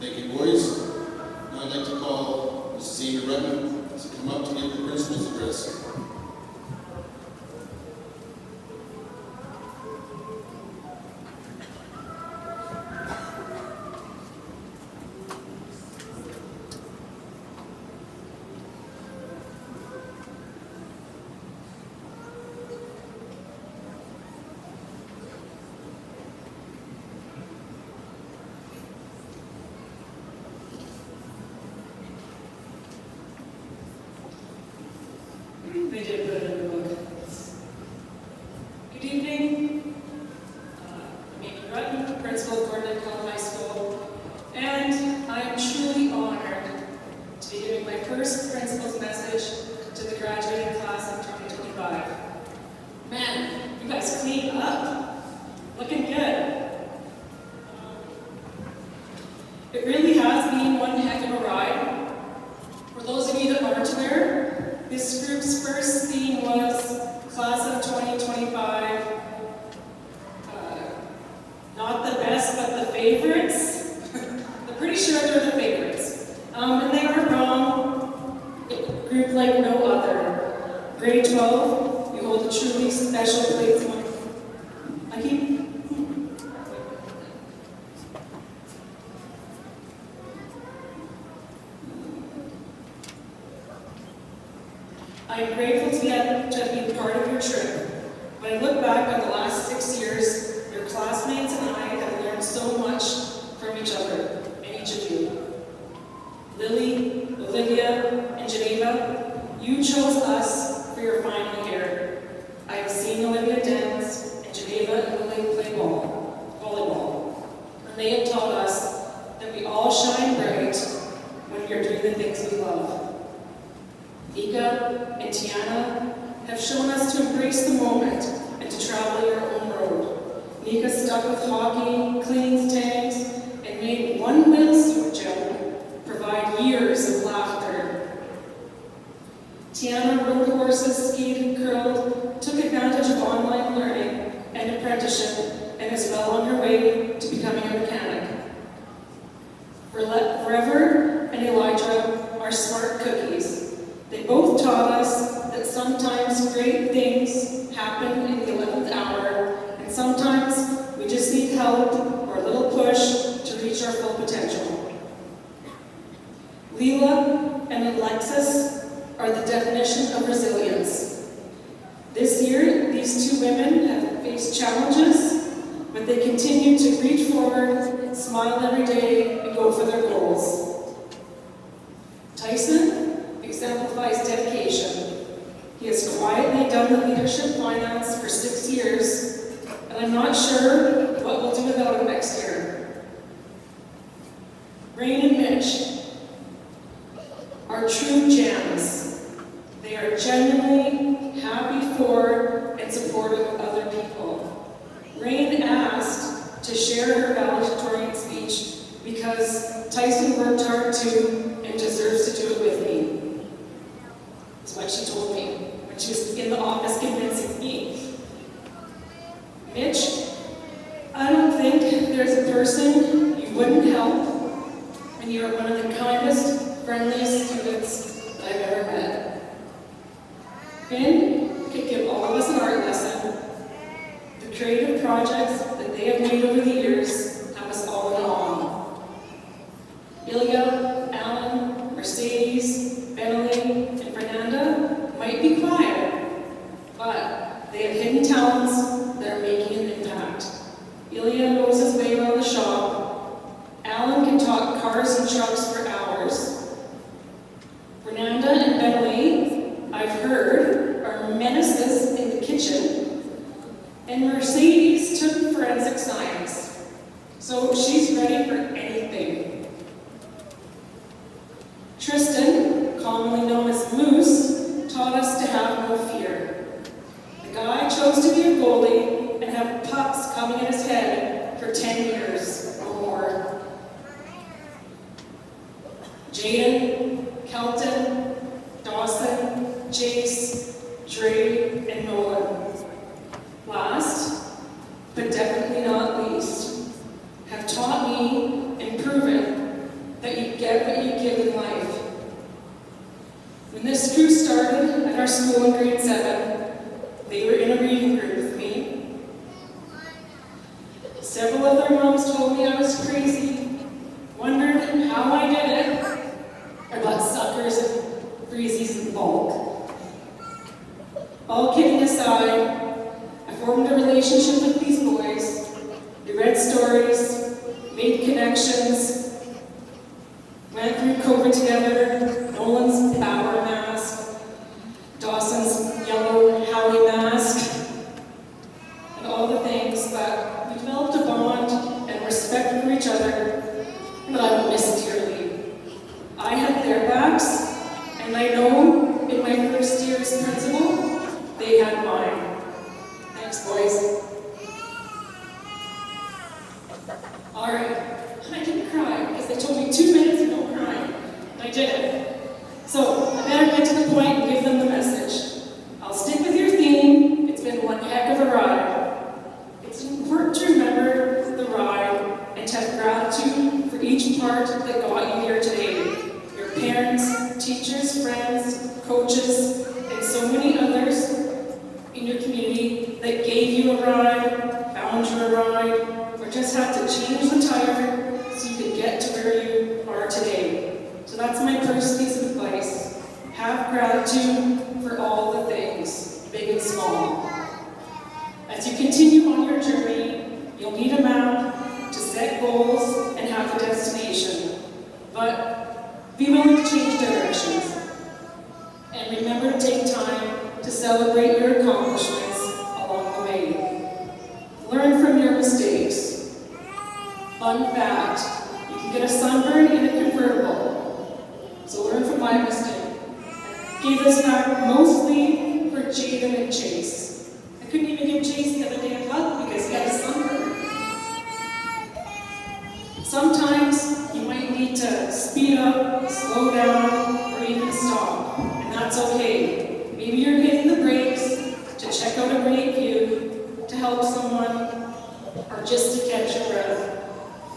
Speaker 1: Thank you, boys. Now I'd like to call Mrs. Amy Redmond to come up to give the principal's address.
Speaker 5: They did put it in the book. Good evening. I'm Amy Rutten, principal of Gordon High School, and I'm truly honored to be giving my first principal's message to the graduating class of 2025. Man, you guys cleaned up. Looking good. It really has been one heck of a ride. For those of you that aren't aware, this group's first theme was Class of 2025, not the best, but the favorites. I'm pretty sure they're the favorites. And they are wrong. A group like no other. Grade 12, you hold a truly special place. I'm grateful to be part of your trip. When I look back on the last 6 years, your classmates and I have learned so much from each other and each of you. Lily, Olivia, and Geneva, you chose us for your final year. I have seen Olivia dance, and Geneva and Lily play volleyball. And they have taught us that we all shine bright when we are doing the things we love. Nika and Tiana have shown us to embrace the moment and to travel your own road. Nika stuck with hockey, cleaned tanks, and made one windsuit joke provide years of laughter. Tiana rode horses, skied and curled, took advantage of online learning and apprenticeship, and is well on her way to becoming a mechanic. Forever and Elijah are smart cookies. They both taught us that sometimes great things happen in the 11th hour face challenges, but they continue to reach forward, smile every day, and go for their goals. Tyson exemplifies dedication. He has quietly done the leadership finance for 6 years, and I'm not sure what we'll do without him next year. Rain and Mitch are true gems. They are genuinely happy for and supportive of other people. Rain asked to share her valedictorian speech because Tyson worked hard too and deserves to do it with me. That's what she told me when she was in the office convincing me. Mitch, I don't think there's a person you wouldn't help, and you are one of the kindest, friendliest students that I've ever met. Finn could give all of us an art lesson. The creative projects that they have made over the years have us all in awe. Ilya, Alan, Mercedes, Bentley, and Fernanda might be quiet, but they have hidden talents that are making an impact. Ilya knows his way around the shop. Alan can talk cars and trucks for hours. Fernanda and Bentley, I've heard, are menaces in the kitchen. And Mercedes took forensic science, so she's ready for anything. Tristan, commonly known as Moose, taught us to have no fear. The guy chose to be a goalie and have pucks coming in his head for 10 years or more. Jaden, Kelton, Dawson, Chase, Dre, and Nolan. Last, but definitely not least, have taught me and proven that you get what you give in life. When this crew started at our school in grade 7, they were in a reading group with me. Several of their moms told me I was crazy, wondered how I did it, or got suckers and freezies in bulk. All kidding aside, I formed a relationship with these boys. We read stories, made connections, went through COVID together, Nolan's Bauer mask, Dawson's yellow Howie mask, and all the things, but we developed a bond and respect for each other that I will miss dearly. I had their backs, and I know in my first year as principal, they had mine. Thanks, boys. All right, I didn't cry because they told me 2 minutes of no crying. I did it. So I better get to the point and give them the message. I'll stick with your theme. It's been one heck of a ride. It's important to remember the ride and to have gratitude for each part that got you here today. Your parents, teachers, friends, coaches, and so many others in your community that gave you a ride, found you a ride, or just had to change the tire so you could get to where you are today. So that's my first piece of advice. Have gratitude for all the things, big and small. As you continue on your journey, you'll need a map to set goals and have a destination. But be willing to change directions. And remember to take time to celebrate your accomplishments along the way. Learn from your mistakes. Fun fact, you can get a sunburn in a convertible. So learn from my mistake. I gave this back mostly for Jaden and Chase. I couldn't even give Chase the other day a hug because he had a sunburn. Sometimes you might need to speed up, slow down, or even stop. And that's okay. Maybe you're hitting the brakes to check out a great view, to help someone, or just to catch your breath.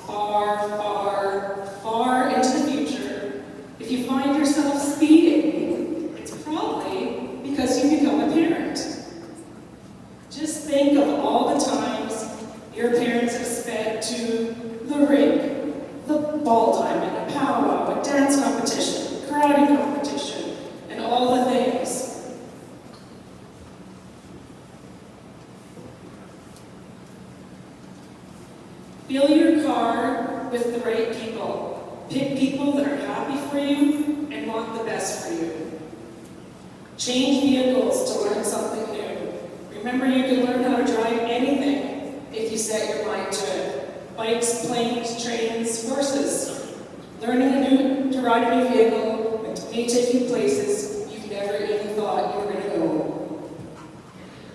Speaker 5: Far, far, far into the future, if you find yourself speeding, it's probably because you become a parent. Just think of all the times your parents have sped to the rink, the ball diamond, a powwow, a dance competition, karate competition, and all the things. Fill your car with the right people. Pick people that are happy for you and want the best for you. Change vehicles to learn something new. Remember, you can learn how to drive anything if you set your mind to it. Bikes, planes, trains, horses. Learning to ride a new vehicle may take you places you've never even thought you were going to go.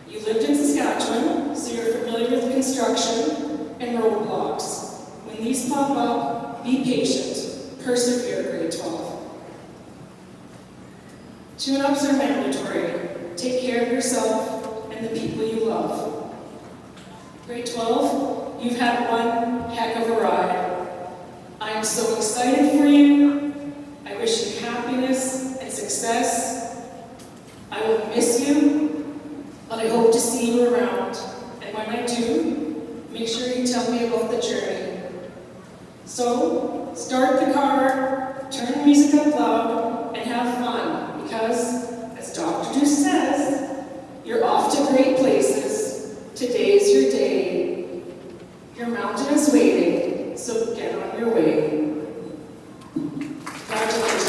Speaker 5: You lived in Saskatchewan, so you're familiar with construction and roadblocks. When these pop up, be patient. Persevere, grade 12. Tune-ups are mandatory. Take care of yourself and the people you love. Grade 12, you've had one heck of a ride. I am so excited for you. I wish you happiness and success. I will miss you, but I hope to see you around. And when I do, make sure you tell me about the journey. So, start the car, turn the music up loud, and have fun, because, as Dr. Deuce says, you're off to great places. Today's your day. Your mountain is waiting, so get on your way. Congratulations.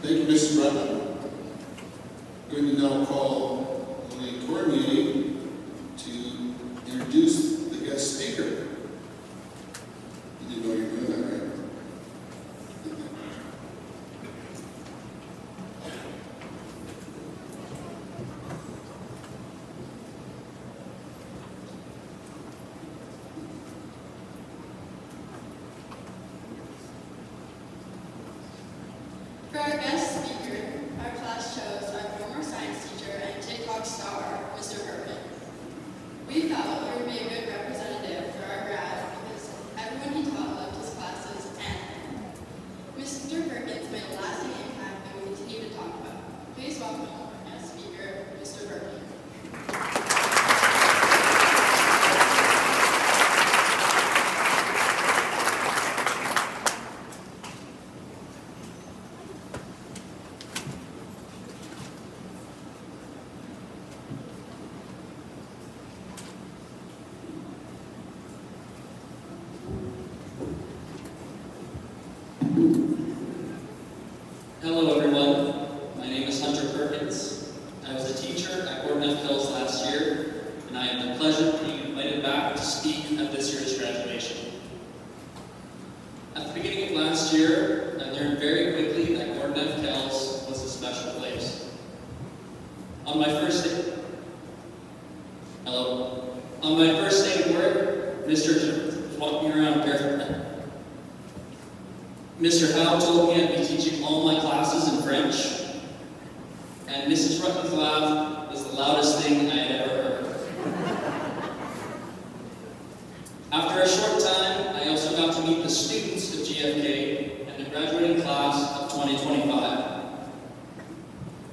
Speaker 1: Thank you, Mrs. Bretman. Going to now call the Cormier to introduce the guest speaker. You didn't know you were doing that, right?
Speaker 9: For our guest speaker, our class chose our former science teacher and TikTok star, Mr. Perkins. We felt he would be a good representative for our grad because everyone he taught loved his classes and him. Mr. Perkins made a lasting impact that we continue to talk about. Please welcome our guest speaker, Mr. Perkins.
Speaker 10: Hello everyone, my name is Hunter Perkins. I was a teacher at grad F Kells last year, and I have the pleasure of being invited back to speak at this year's graduation. At the beginning of last year, I learned very quickly that grad F Kells was a special place. On my first day at work, Mr. walked me around barefoot. Mr. Howe told me I'd be teaching all my classes in French, and Mrs. Rutten's laugh was the loudest thing I had ever heard. After a short time, I also got to meet the students of GFK and the graduating class of 2025.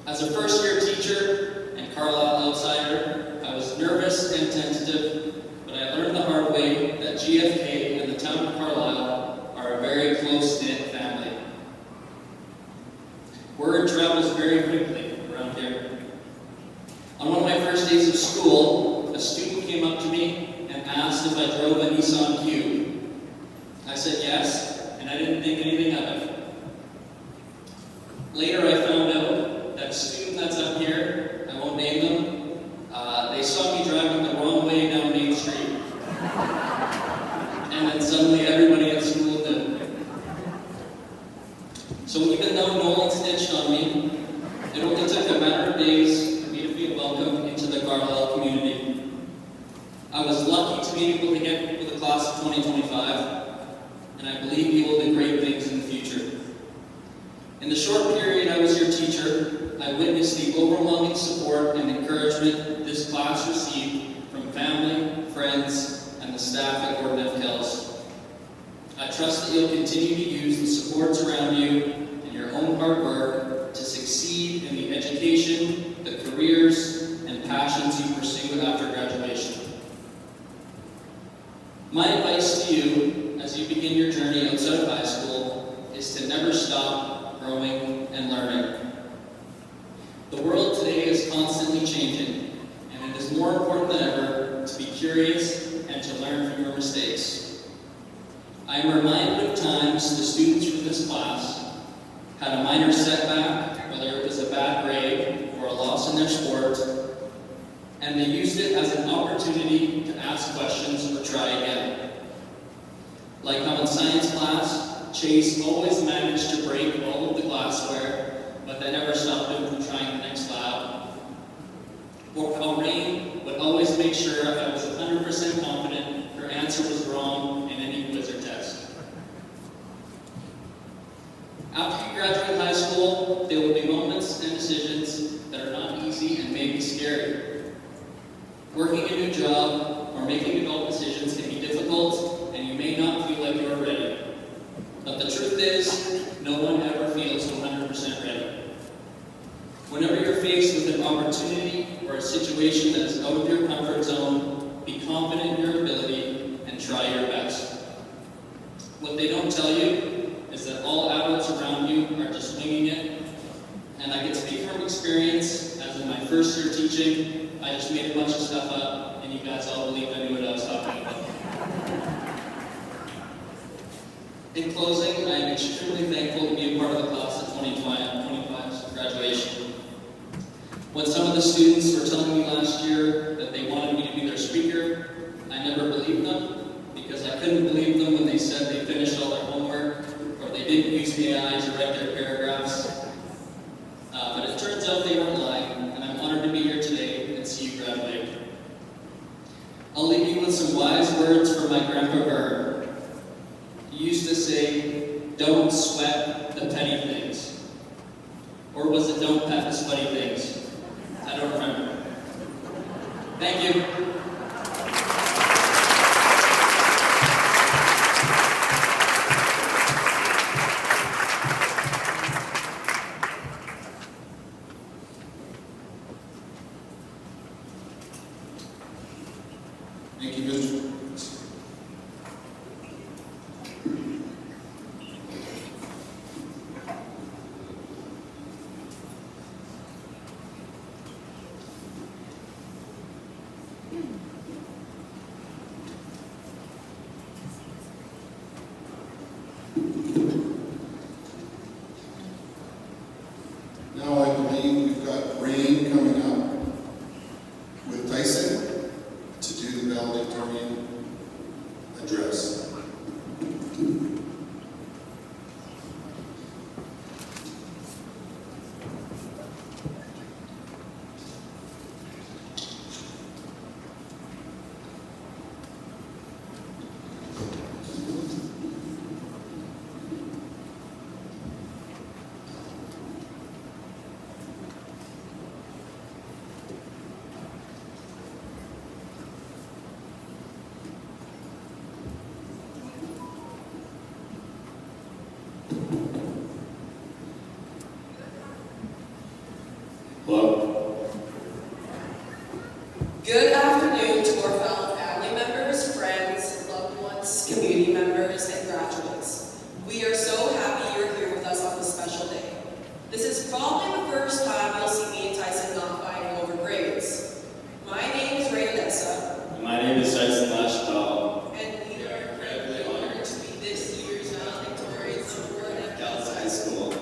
Speaker 10: As a first-year teacher and Carlisle outsider, I was nervous and tentative, but I learned the hard way that GFK and the town of Carlisle are a very close-knit family. Word travels very quickly around here. On one of my first days of school, a student came up to me and asked if I drove a Nissan Cube. I said yes, and I didn't think anything of it. Later I found out that a student that's up here, I won't name them, they saw me driving the wrong way down Main Street. And then suddenly everybody at school knew. So even though no one snitched on me, it only took a matter of days for me to feel welcome into the Carlisle community. I was lucky to be able to get with the class of 2025, and I believe you will do great things in the future. In the short period I was your teacher, I witnessed the overwhelming support and encouragement this class received family, friends, and the staff at Gordon F Kells. I trust that you'll continue to use the supports around you and your own hard work to succeed in the education, the careers, and passions you pursue after graduation. My advice to you as you begin your journey outside of high school is to never stop growing and learning. The world today is constantly changing, and it is more important than ever to be curious and to learn from your mistakes. I am reminded of times the students from this class had a minor setback, whether it was a bad grade or a loss in their sport, and they used it as an opportunity to ask questions or try again. Like how in science class, Chase always managed to break all of the glassware, but that never stopped him from trying the next lab. Or how Rain would always make sure if I was 100% confident her answer was wrong in any quiz or test. After you graduate high school, there will be moments and decisions that are not easy and may be scary. Working a new job or making adult decisions can be difficult, and you may not feel like you're ready. But the truth is, no one ever feels 100% ready. Whenever you're faced with an opportunity or a situation that is out of your comfort zone, be confident in your ability and try your best. What they don't tell you is that all adults around you are just winging it, and I can speak from experience, as in my first year teaching, I just made a bunch of stuff up, and you guys all believed I knew what I was talking about. In closing, I am extremely thankful to be a part of the class of 2025's graduation. When some of the students were telling me last year that they wanted me to be their speaker, I never believed them, because I couldn't believe them when they said they finished all their homework, or they didn't use AI to write their paragraphs. But it turns out they weren't lying, and I'm honored to be here today and see you graduate. I'll leave you with some wise words from my grandpa Vern. He used to say, "Don't sweat the petty things." Or was it, "Don't pet the sweaty things"? I don't remember. Thank you.
Speaker 1: Thank you, Mr. Now I believe we've got Rain coming up with Tyson to do the valedictorian address.
Speaker 2: Hello.
Speaker 11: Good afternoon to our fellow family members, friends, loved ones, community members, and graduates. We are so happy you're here with us on this special day. This is probably the first time you'll see me and Tyson not fighting over grades. My name is Ray Odessa,
Speaker 3: My name is Tyson Lashpal.
Speaker 11: and we are incredibly honored to be this year's valedictorians of Gordon F Kells High School.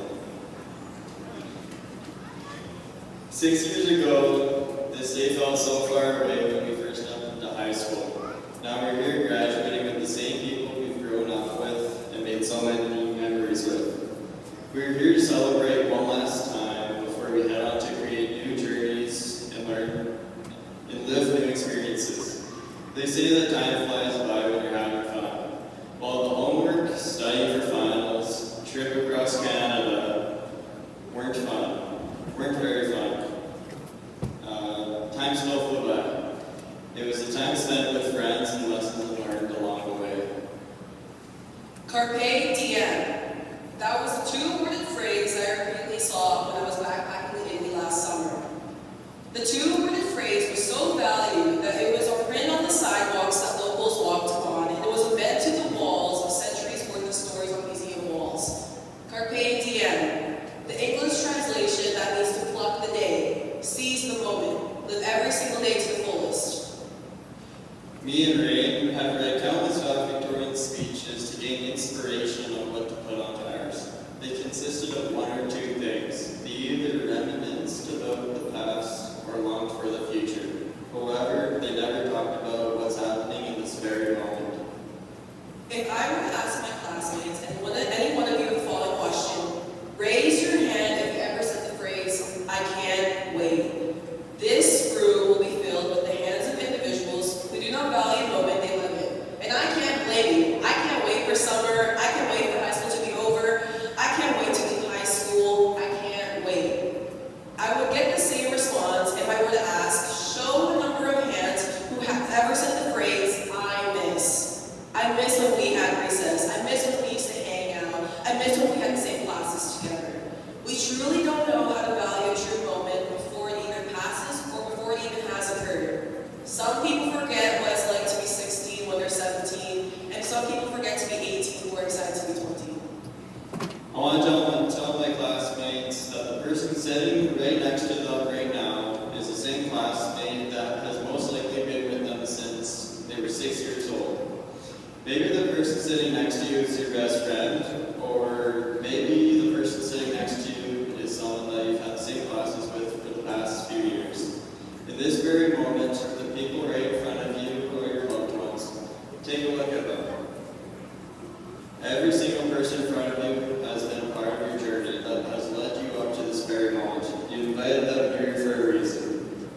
Speaker 3: 6 years ago, this day felt so far away when we first stepped into high school. Now we're here graduating with the same people we've grown up with and made so many memories with. We're here to celebrate one last time before we head out to create new journeys and learn and live new experiences. They say that time flies by when you're having fun. While the homework, studying for finals, trip across Canada weren't very fun. Time still flew by. It was a time spent with friends and lessons learned along the way.
Speaker 11: Carpe diem. That was the two-worded phrase I repeatedly saw when I was backpacking in Indy last summer. The two-worded phrase was so valued that it was a print on the sidewalks that locals walked upon, and it was embedded to the walls of centuries worth of stories on museum walls. Carpe diem. The English translation that means to pluck the day, seize the moment, live every single day to the fullest.
Speaker 3: Me and Ray have read countless valedictorian speeches to gain inspiration on what to put onto ours. They consisted of one or two things. They either reminisced about the past or longed for the future. However, they never talked about what's happening in this very moment.
Speaker 11: If I were to ask my classmates and any one of you the following question, raise your hand if you ever said the phrase, I can't wait. This room will be filled with the hands of individuals who do not value the moment they live in. And I can't blame you. I can't wait for summer. I can't wait for high school to be over. I can't wait to leave high school. I can't wait. I would get the same response if I were to ask, show the number of hands who have ever said the phrase, I miss. I miss when we had recess. I miss when we used to hang out. I miss when we had the same classes together. We truly don't know how to value a true moment before it either passes or before it even has occurred. Some people forget what it's like to be 16 when they're 17, and some people forget to be 18 who are excited to be 20.
Speaker 3: I want to tell my classmates that the person sitting right next to them right now is the same classmate that has most likely been with them since they were 6 years old. Maybe the person sitting next to you is your best friend, or maybe the person sitting next to you is someone that you've had the same classes with for the past few years. In this very moment, the people right in front of you who are your loved ones, take a look at them. Every single person in front of you has been a part of your journey that has led you up to this very moment. You invited them here for a reason.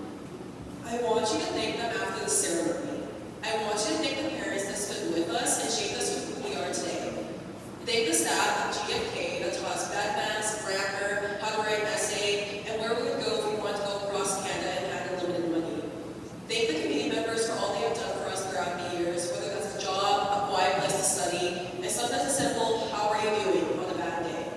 Speaker 11: I want you to thank them after the ceremony. I want you to thank the parents that stood with us and shaped us to who we are today. Thank the staff at GFK that taught us bad math, grammar, how to write an essay, and where we would go if we wanted to go across Canada and had unlimited money. Thank the community members for all they have done for us throughout the years, whether that's a job, a quiet place to study, and sometimes a simple, how are you doing on a bad day?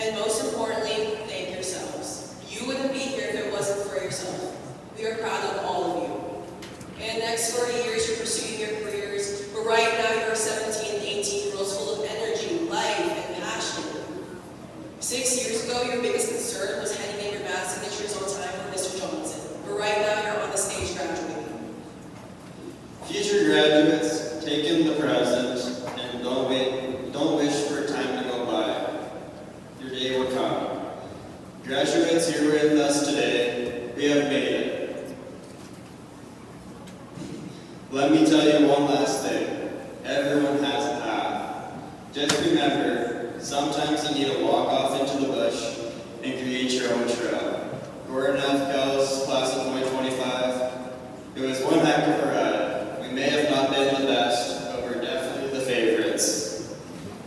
Speaker 11: And most importantly, thank yourselves. You wouldn't be here if it wasn't for yourself. We are proud of all of you. And the next 40 years, you're pursuing your careers, but right now you're 17 and 18-year-olds full of energy, life, and passion. 6 years ago, your biggest concern was handing in your math signatures on time for Mr. Johnson, but right now you're on the stage graduating.
Speaker 3: Future graduates, take in the present and don't wish for time to go by. Your day will come. Graduates here with us today, we have made it. Let me tell you one last thing. Everyone has a path. Just remember, sometimes you need to walk off into the bush and create your own trail. Gordon F Kells, class of 2025. It was one heck of a ride. We may have not been the best, but we're definitely the favorites.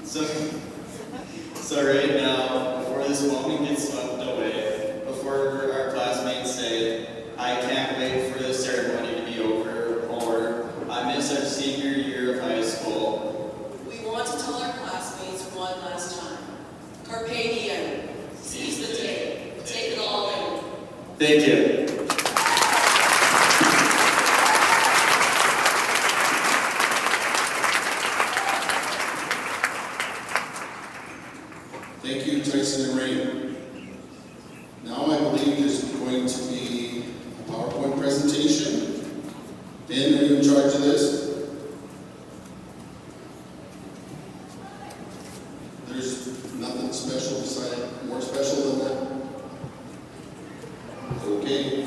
Speaker 3: So right now, before this moment gets swept away, before our classmates say, I can't wait for this ceremony to be over, or I miss our senior year of high school,
Speaker 11: we want to tell our classmates one last time. Carpe diem. Seize the day. Take it all in.
Speaker 3: thank you.
Speaker 1: Thank you, Tyson and Ray. Now I believe there's going to be a PowerPoint presentation. Ben, are you in charge of this? There's nothing special beside, more special than that? Okay.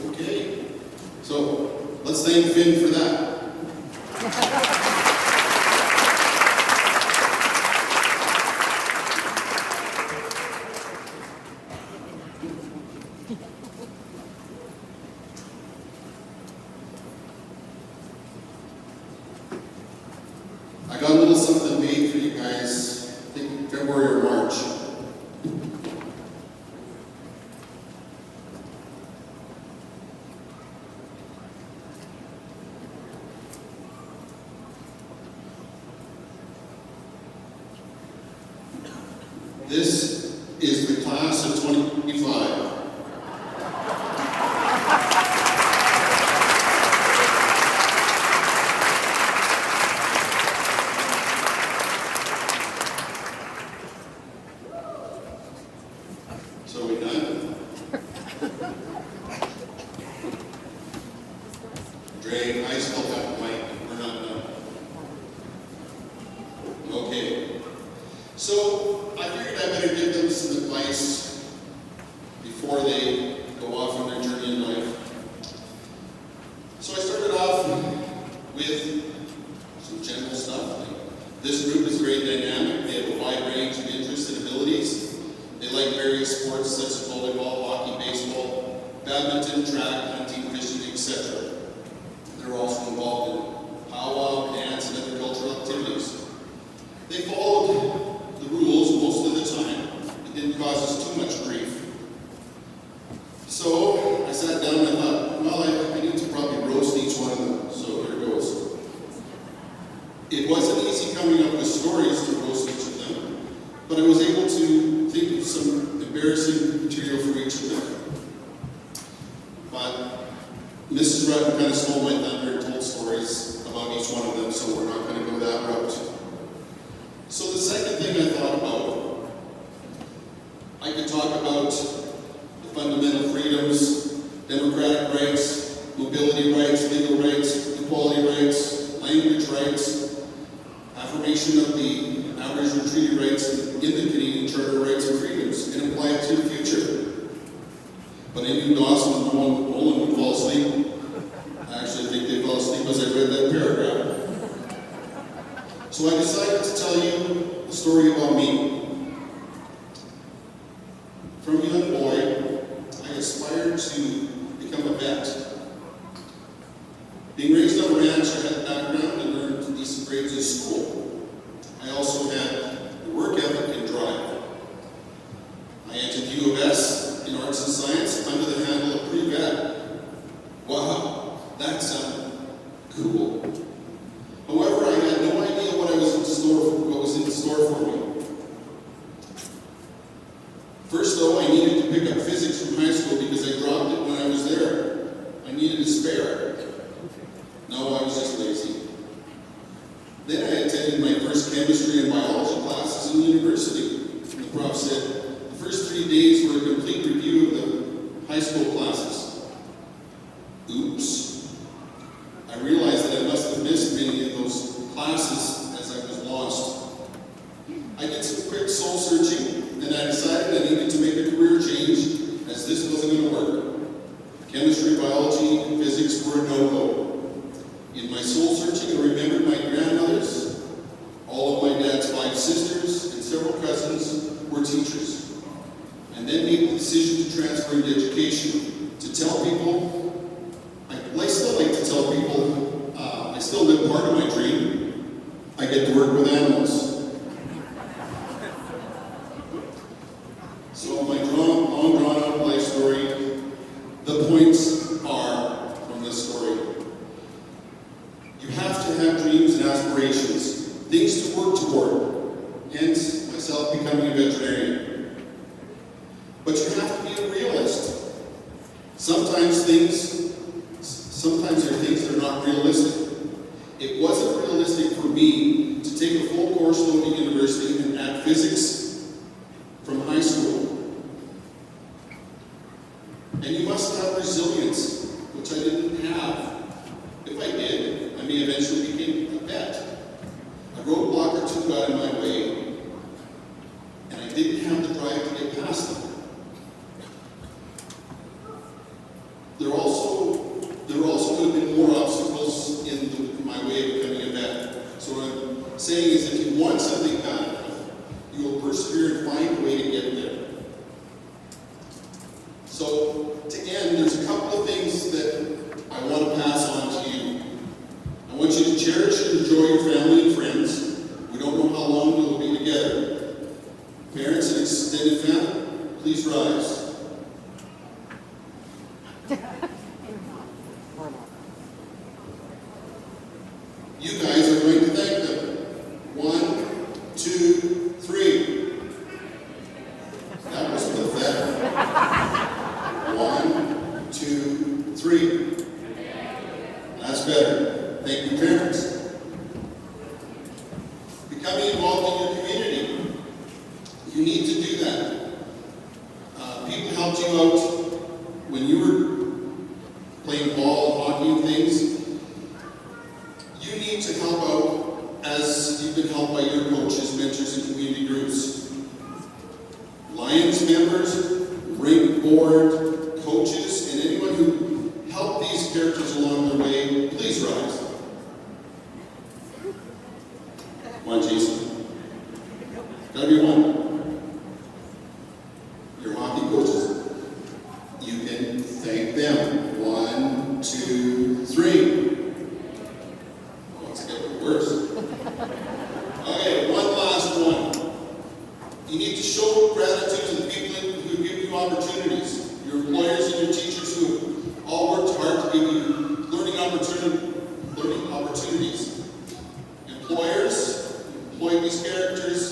Speaker 1: Okay. So let's thank Finn for that. I got a little something made for you guys, I think February or March. This is the class of 2025. So we done? Dre, I still got Mike, we're not done. Okay. So I figured I better give them some advice before they go off on their journey in life. So I started off with some general stuff. Like, this group is very dynamic. They have a wide range of interests and abilities. They like various sports such as volleyball, hockey, baseball, badminton, track, hunting, fishing, etc. They're also involved in powwow, dance, and other cultural activities. They followed the rules most of the time. It didn't cause us too much grief. So I sat down and I thought, well, I need to probably roast each one of them. So here goes. It wasn't easy coming up with stories to roast each of them, but I was able to think of some embarrassing material for each of them. But Mrs. Rutten kind of stole my thunder and told stories about each one of them, so we're not going to go that route. So the second thing I thought about, I could talk about the fundamental freedoms, democratic rights, mobility rights, legal rights, equality rights, language rights, affirmation of the Aboriginal treaty rights in the Canadian Charter of Rights and Freedoms, and apply it to the future. But I knew Dawson and Nolan would fall asleep. I actually think they fell asleep as I read that paragraph. So I decided to tell you a story about me. From a young boy, I aspired to become a vet. Being raised on a ranch, I had a background and earned decent grades in school. I also had the work ethic and drive. I entered U of S in arts and science under the handle of pre-vet. Wow, that sounded cool. However, I had no idea what was in store for me. First, though, I needed to pick up physics from high school because I dropped it when I was there. I needed a spare. No, I was just lazy. Then I attended my first chemistry and biology classes in university. The prof said the first 3 days were a complete review of the high school classes. Oops. I realized that I must have missed many of those classes as I was lost. I did some quick soul searching, and I decided I needed to make a career change as this wasn't going to work. Chemistry, biology, and physics were a no-go. In my soul searching, I remembered my grandmothers, all of my dad's 5 sisters, and several cousins were teachers. And then made the decision to transfer into education, to tell people, I still like to tell people, I still live part of my dream. I get to work with animals. So my long drawn out life story, the points are from this story. You have to have dreams and aspirations, things to work toward, hence myself becoming a veterinarian. But you have to be a realist. Sometimes there are things that are not realistic. It wasn't realistic for me to take a full course load at university and add physics from high school. And you must have resilience, which I didn't have. If I did, I may eventually become a vet. A roadblock or two got in my way, and I didn't have the drive to get past them. There also could have been more obstacles in my way of becoming a vet. So what I'm saying is if you want something done, you will persevere and find a way to get there. So to end, there's a couple of things that I want to pass on to you. I want you to cherish and enjoy your family and friends. becoming involved in your community. You need to do that. People helped you out when you were playing ball, hockey, and things. You need to help out as you've been helped by your coaches, mentors, and community groups. Lions members, rink board, coaches, and anyone who helped these characters along their way, please rise. Come on, Jason. Gotta be one. Your hockey coaches. You can thank them. 1, 2, 3. Oh, it's getting worse. Okay, one last one. You need to show gratitude to the people who give you opportunities. Your employers and your teachers who have all worked hard to give you learning opportunities. Employers, employ these characters,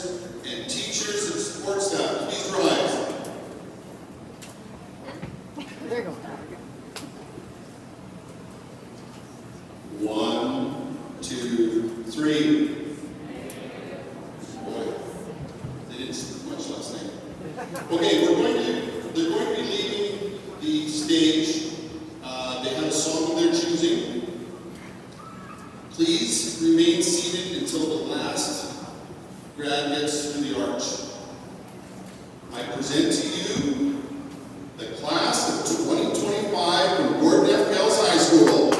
Speaker 1: and teachers and support staff, please rise.
Speaker 12: There you go.
Speaker 1: 1, 2, 3. Boy, they didn't sleep much last night. Okay, they're going to be leaving the stage. They have a song of their choosing. Please remain seated until the last grad gets through the arch. I present to you the class of 2025 from Gordon F. Kells High School.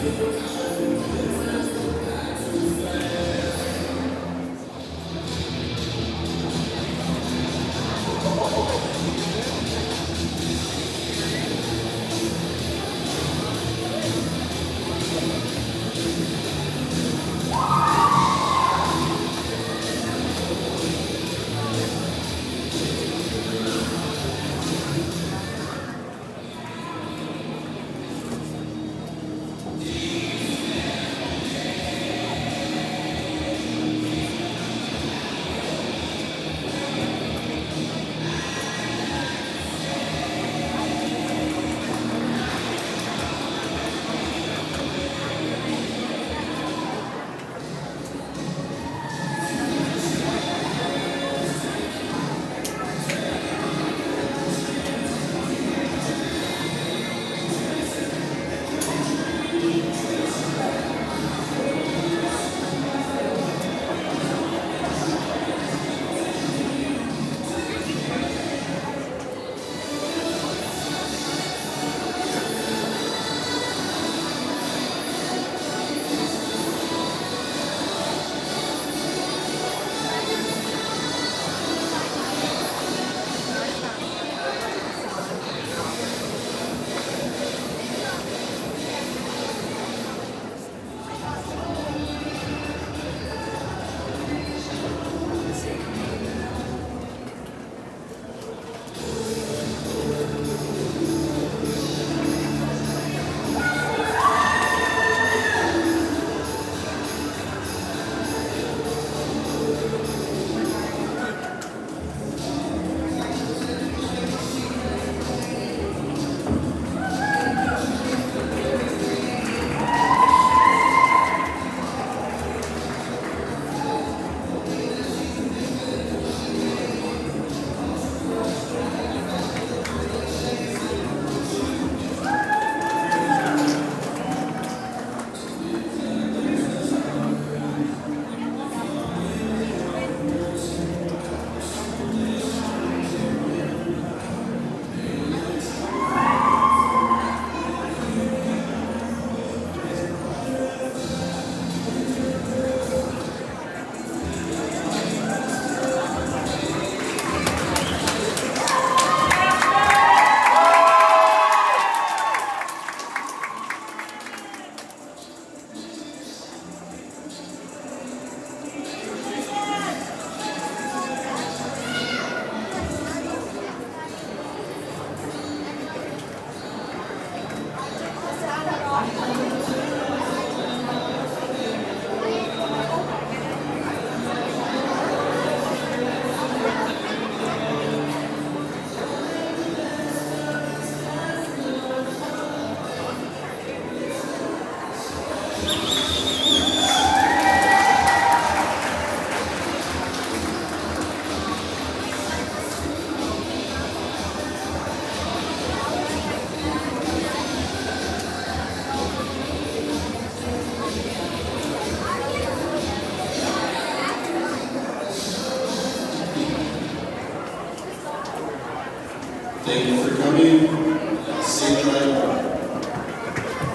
Speaker 12: Thank you.